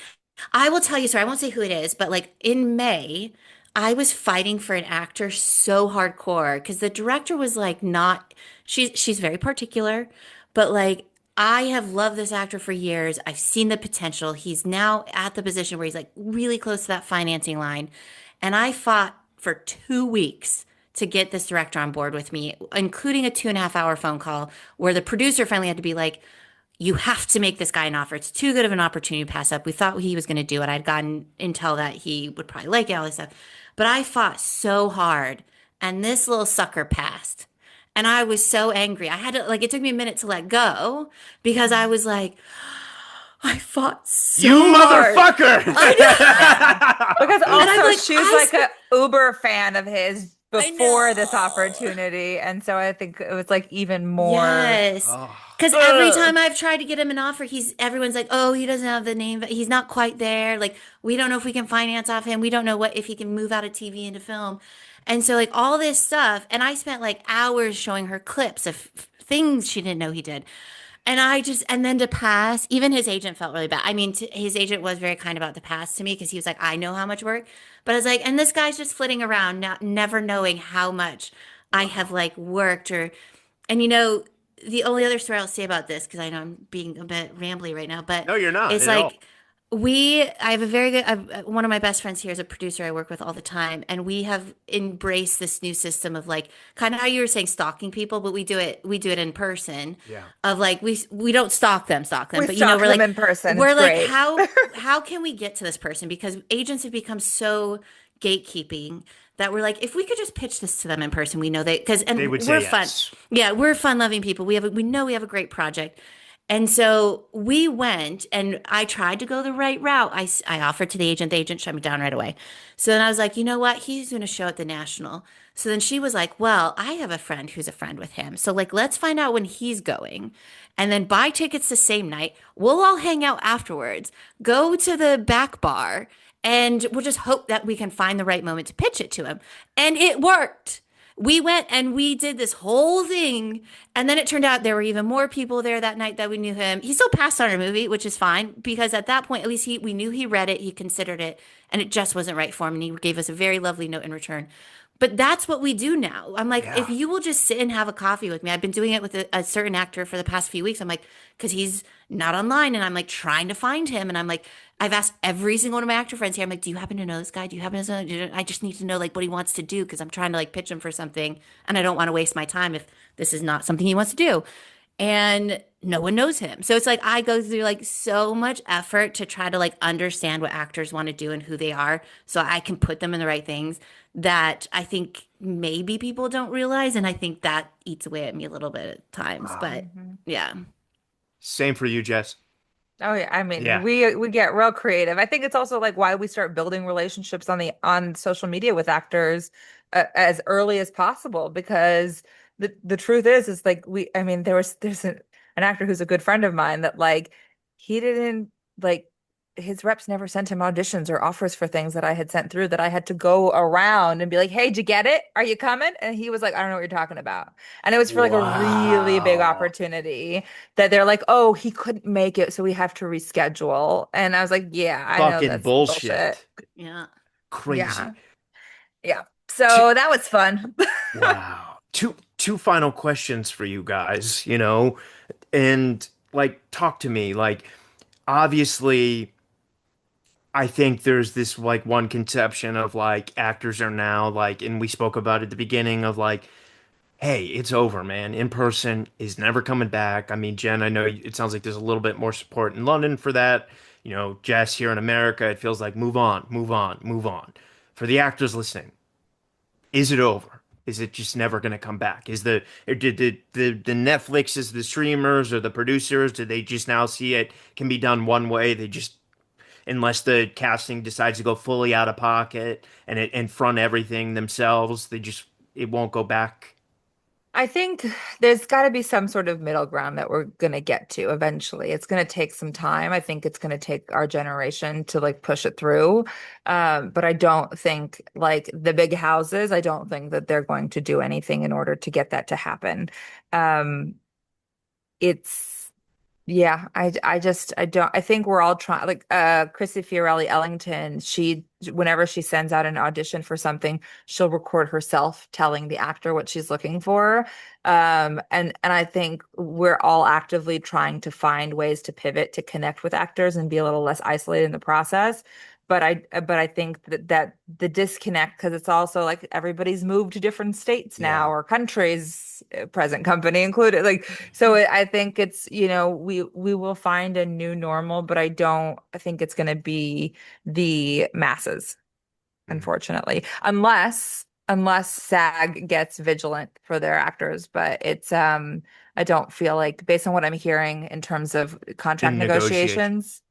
I will tell you, so I won't say who it is, but like in May, I was fighting for an actor so hardcore because the director was like not she's very particular, but like I have loved this actor for years. I've seen the potential. He's now at the position where he's like really close to that financing line. And I fought for 2 weeks to get this director on board with me, including a 2.5 hour phone call where the producer finally had to be like, you have to make this guy an offer. It's too good of an opportunity to pass up. We thought he was going to do it. I'd gotten intel that he would probably like it, all this stuff. But I fought so hard, and this little sucker passed. And I was so angry. I had to, like, it took me a minute to let go because I was like, I fought You so hard. motherfucker! I know. Yeah. Because And I'm also like, she was like a uber fan of his I before this know. opportunity. And so I think it was like even more Yes. Oh, Because every ugh. time I've tried to get him an offer, everyone's like, oh, he doesn't have the name, but he's not quite there. Like, we don't know if we can finance off him. We don't know if he can move out of TV into film. And so, like, all this stuff. And I spent like hours showing her clips of things she didn't know he did. And then to pass, even his agent felt really bad. I mean, his agent was very kind about the pass to me because he was like, I know how much work. But I was like, and this guy's just flitting around, never knowing how much I have wow. like worked and the only other story I'll say about this, because I know I'm being a bit rambly right now, but No, you're not it's at all. like I have one of my best friends here is a producer I work with all the time, and we have embraced this new system of like kind of how you were saying stalking people, but we do it in person Yeah. of like we don't stalk them, We but stalk we're them like in person. It's we're like great. how can we get to this person because agents have become so gatekeeping that we're like if we could just pitch this to them in person we know they because They and would we're say fun yes. yeah we're fun loving people we know we have a great project and so we went and I tried to go the right route. I offered to the agent shut me down right away. So then I was like, you know what? He's going to show at the National. So then she was like, well, I have a friend who's a friend with him. So like, let's find out when he's going and then buy tickets the same night. We'll all hang out afterwards, go to the back bar, and we'll just hope that we can find the right moment to pitch it to him. And it worked. We went and we did this whole thing. And then it turned out there were even more people there that night that we knew him. He still passed on our movie, which is fine because at that point, at least we knew he read it, he considered it, and it just wasn't right for him. And he gave us a very lovely note in return. But that's what we do now. I'm like, if Yeah. you will just sit and have a coffee with me, I've been doing it with a certain actor for the past few weeks. I'm like, because he's not online and I'm like trying to find him. And I'm like, I've asked every single one of my actor friends here. I'm like, do you happen to know this guy? Do you happen to know? I just need to know like what he wants to do because I'm trying to like pitch him for something and I don't want to waste my time if this is not something he wants to do. And no one knows him. So it's like I go through like so much effort to try to like understand what actors want to do and who they are so I can put them in the right things that I think maybe people don't realize. And I think that eats away at me a little bit at times. Wow. But Mhm. yeah. Same for you, Jess. Oh yeah, I mean, Yeah. we get real creative. I think it's also like why we start building relationships on social media with actors as early as possible because the truth is like I mean there's an actor who's a good friend of mine that like he didn't like his reps never sent him auditions or offers for things that I had sent through, that I had to go around and be like, "Hey, did you get it? Are you coming?" And he was like, "I don't know what you're talking about." And it was for like a really big Wow. opportunity that they're like, "Oh, he couldn't make it, so we have to reschedule." And I was like, "Yeah, I know Fucking that's bullshit." bullshit. Yeah. Crazy. Yeah. Yeah. Two, So that was fun. wow. Two final questions for you guys, and like talk to me. Like obviously I think there's this like one conception of like actors are now like, and we spoke about at the beginning of like, hey, it's over, man. In person is never coming back. I mean, Jen, I know it sounds like there's a little bit more support in London for that. Jess here in America, it feels like move on, move on, move on. For the actors listening, is it over? Is it just never going to come back? Is did the Netflixes, the streamers, or the producers, did they just now see it can be done one way? They just unless the casting decides to go fully out of pocket and front everything themselves, it won't go back. I think there's got to be some sort of middle ground that we're going to get to eventually. It's going to take some time. I think it's going to take our generation to like push it through. But I don't think like the big houses, I don't think that they're going to do anything in order to get that to happen. Um, it's yeah, I don't I think we're all trying like Chrissy Fiorelli Ellington, she whenever she sends out an audition for something, she'll record herself telling the actor what she's looking for. And I think we're all actively trying to find ways to pivot to connect with actors and be a little less isolated in the process. But I think that the disconnect, because it's also like everybody's moved to different states now Yeah. or countries, present company included. Like so I think it's, we will find a new normal, but I think it's going to be the masses, Mm. unfortunately, unless SAG gets vigilant for their actors. But I don't feel like, based on what I'm hearing in terms of contract In negotiation. negotiations,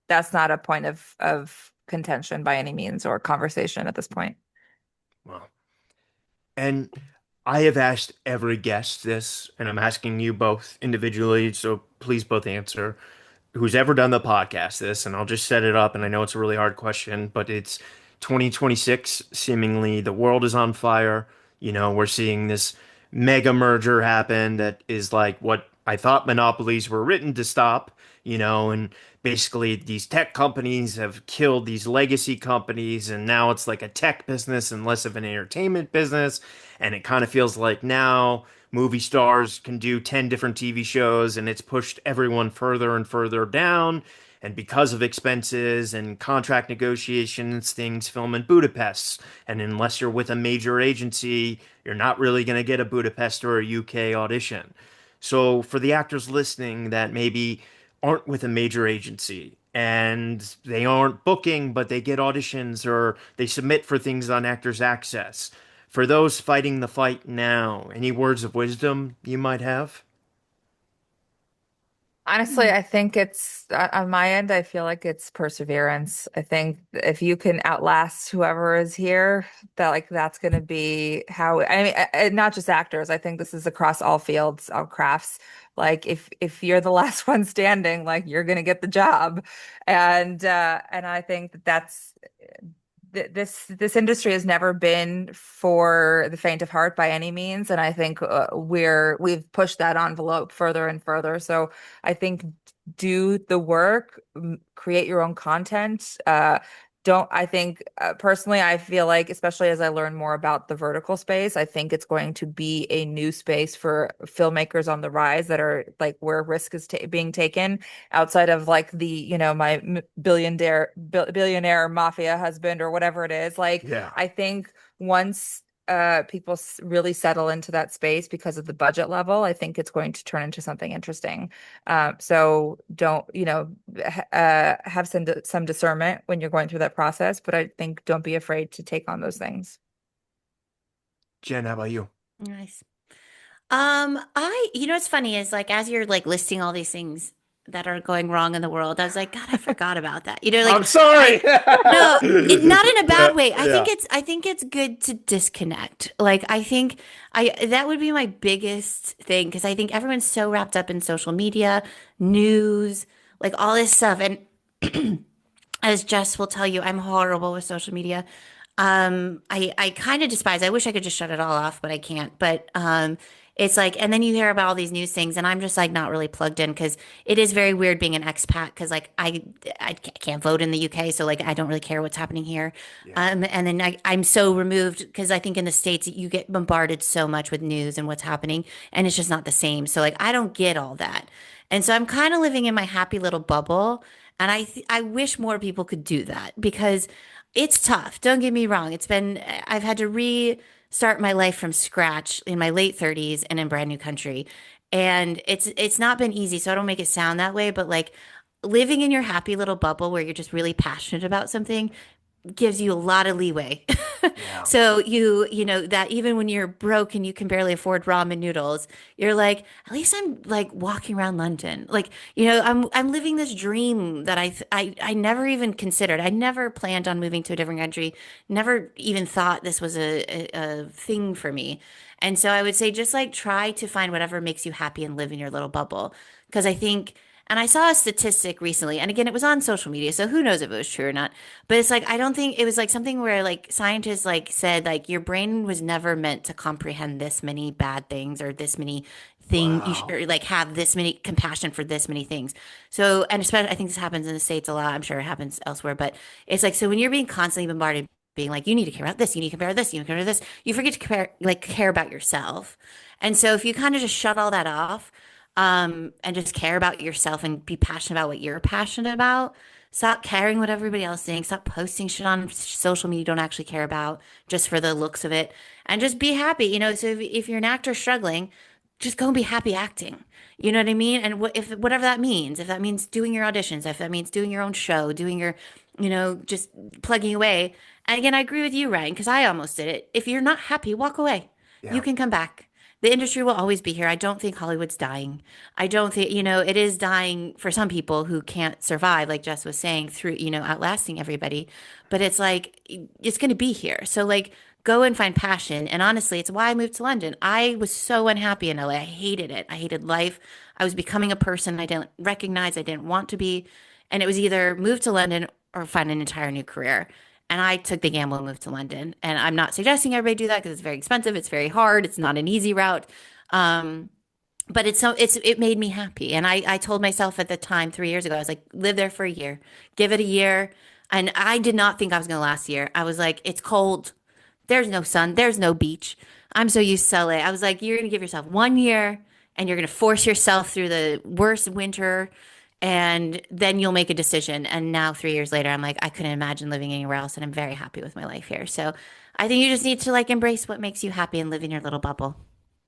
that's not a point of contention by any means or conversation at this point. Well, and I have asked every guest this, and I'm asking you both individually, so please both answer. Who's ever done the podcast this, and I'll just set it up, and I know it's a really hard question, but it's 2026. Seemingly, the world is on fire. We're seeing this mega merger happen that is like what I thought monopolies were written to stop, and basically these tech companies have killed these legacy companies, and now it's like a tech business and less of an entertainment business. And it kind of feels like now movie stars can do 10 different TV shows, and it's pushed everyone further and further down. And because of expenses and contract negotiations, things film in Budapest. And unless you're with a major agency, you're not really going to get a Budapest or a UK audition. So for the actors listening that maybe aren't with a major agency and they aren't booking, but they get auditions or they submit for things on Actors Access. For those fighting the fight now, any words of wisdom you might have? Honestly, I think it's on my end, I feel like it's perseverance. I think if you can outlast whoever is here, that's going to be how, I mean, not just actors. I think this is across all fields, all crafts. Like if you're the last one standing, like you're going to get the job. And I think that's this industry has never been for the faint of heart by any means, and I think we've pushed that envelope further and further. So I think do the work, create your own content. Don't I think personally, I feel like, especially as I learn more about the vertical space, I think it's going to be a new space for filmmakers on the rise that are like where risk is being taken outside of like the, my billionaire mafia husband or whatever it is. Like, Yeah. I think once people really settle into that space because of the budget level, I think it's going to turn into something interesting. So don't, have some discernment when you're going through that process, but I think don't be afraid to take on those things. Jen, how about you? Nice. What's funny is like as you're like listing all these things that are going wrong in the world, I was like, God, I forgot about that. I'm Like sorry. I no, not in a Yeah, bad way. yeah. I think it's good to disconnect. Like I think that would be my biggest thing because I think everyone's so wrapped up in social media, news, like all this stuff. And as Jess will tell you, I'm horrible with social media. I kind of despise. I wish I could just shut it all off, but I can't. But it's like, and then you hear about all these news things, and I'm just like not really plugged in because it is very weird being an expat because like I can't vote in the UK, so like I don't really care what's happening here. Yeah. And then I'm so removed because I think in the States you get bombarded so much with news and what's happening, and it's just not the same. So like I don't get all that, and so I'm kind of living in my happy little bubble. And I wish more people could do that because it's tough. Don't get me wrong. I've had to restart my life from scratch in my late 30s and in brand new country. And it's not been easy, so I don't make it sound that way, but like living in your happy little bubble where you're just really passionate about something gives you a lot of leeway. Yeah. So you know that even when you're broke and you can barely afford ramen noodles, you're like, at least I'm like walking around London. Like, you know, I'm living this dream that I never even considered. I never planned on moving to a different country. Never even thought this was a thing for me. And so I would say just like try to find whatever makes you happy and live in your little bubble. Because I think and I saw a statistic recently, and again, it was on social media, so who knows if it was true or not. But it's like I don't think it was like something where like scientists like said like your brain was never meant to comprehend this many bad things or this many thing Wow. or like have this many compassion for this many things. So and especially I think this happens in the States a lot. I'm sure it happens elsewhere, but it's like so when you're being constantly bombarded being like you need to care about this, you need to compare this, you need to compare this, you forget to care about yourself. And so if you kind of just shut all that off and just care about yourself and be passionate about what you're passionate about. Stop caring what everybody else thinks. Stop posting shit on social media you don't actually care about just for the looks of it. And just be happy. You know, so if you're an actor struggling, just go and be happy acting. You know what I mean? And if whatever that means, if that means doing your auditions, if that means doing your own show, doing your, you know, just plugging away. And again, I agree with you, Ryan, because I almost did it. If you're not happy, walk away. You Yeah. can come back. The industry will always be here. I don't think Hollywood's dying. I don't think, you know, it is dying for some people who can't survive, like Jess was saying, through, you know, outlasting everybody. But it's like, it's going to be here. So, like, go and find passion. And honestly, it's why I moved to London. I was so unhappy in LA. I hated it. I hated life. I was becoming a person I didn't recognize, I didn't want to be. And it was either move to London or find an entire new career. And I took the gamble and moved to London. And I'm not suggesting everybody do that because it's very expensive. It's very hard. It's not an easy route. Um, but it made me happy. And I told myself at the time 3 years ago, I was like, live there for a year, give it a year. And I did not think I was going to last a year. I was like, it's cold. There's no sun. There's no beach. I'm so used to LA. I was like, you're going to give yourself 1 year and you're going to force yourself through the worst winter and then you'll make a decision. And now 3 years later, I'm like, I couldn't imagine living anywhere else. And I'm very happy with my life here. So I think you just need to like embrace what makes you happy and live in your little bubble.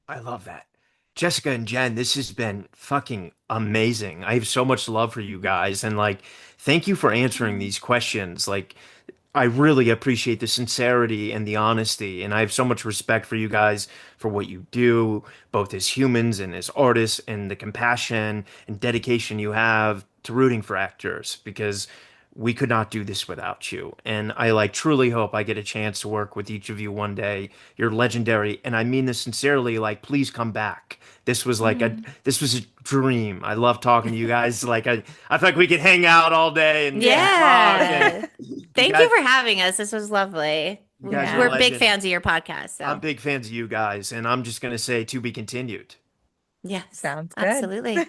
I love that. Jessica and Jen, this has been fucking amazing. I have so much love for you guys. And like, thank you for answering these questions. Like, I really appreciate the sincerity and the honesty. And I have so much respect for you guys for what you do, both as humans and as artists, and the compassion and dedication you have to rooting for actors because we could not do this without you. And I like truly hope I get a chance to work with each of you one day. You're legendary. And I mean this sincerely, like, please come back. This was a dream. I love talking to you guys. I feel like we could hang out all day and talk and Yeah. you Thank you guys for having us. This was lovely. you guys are We're big legends. fans of your podcast. I'm So, big fans of you guys, and I'm just gonna say to be continued. yes, Sounds good. absolutely.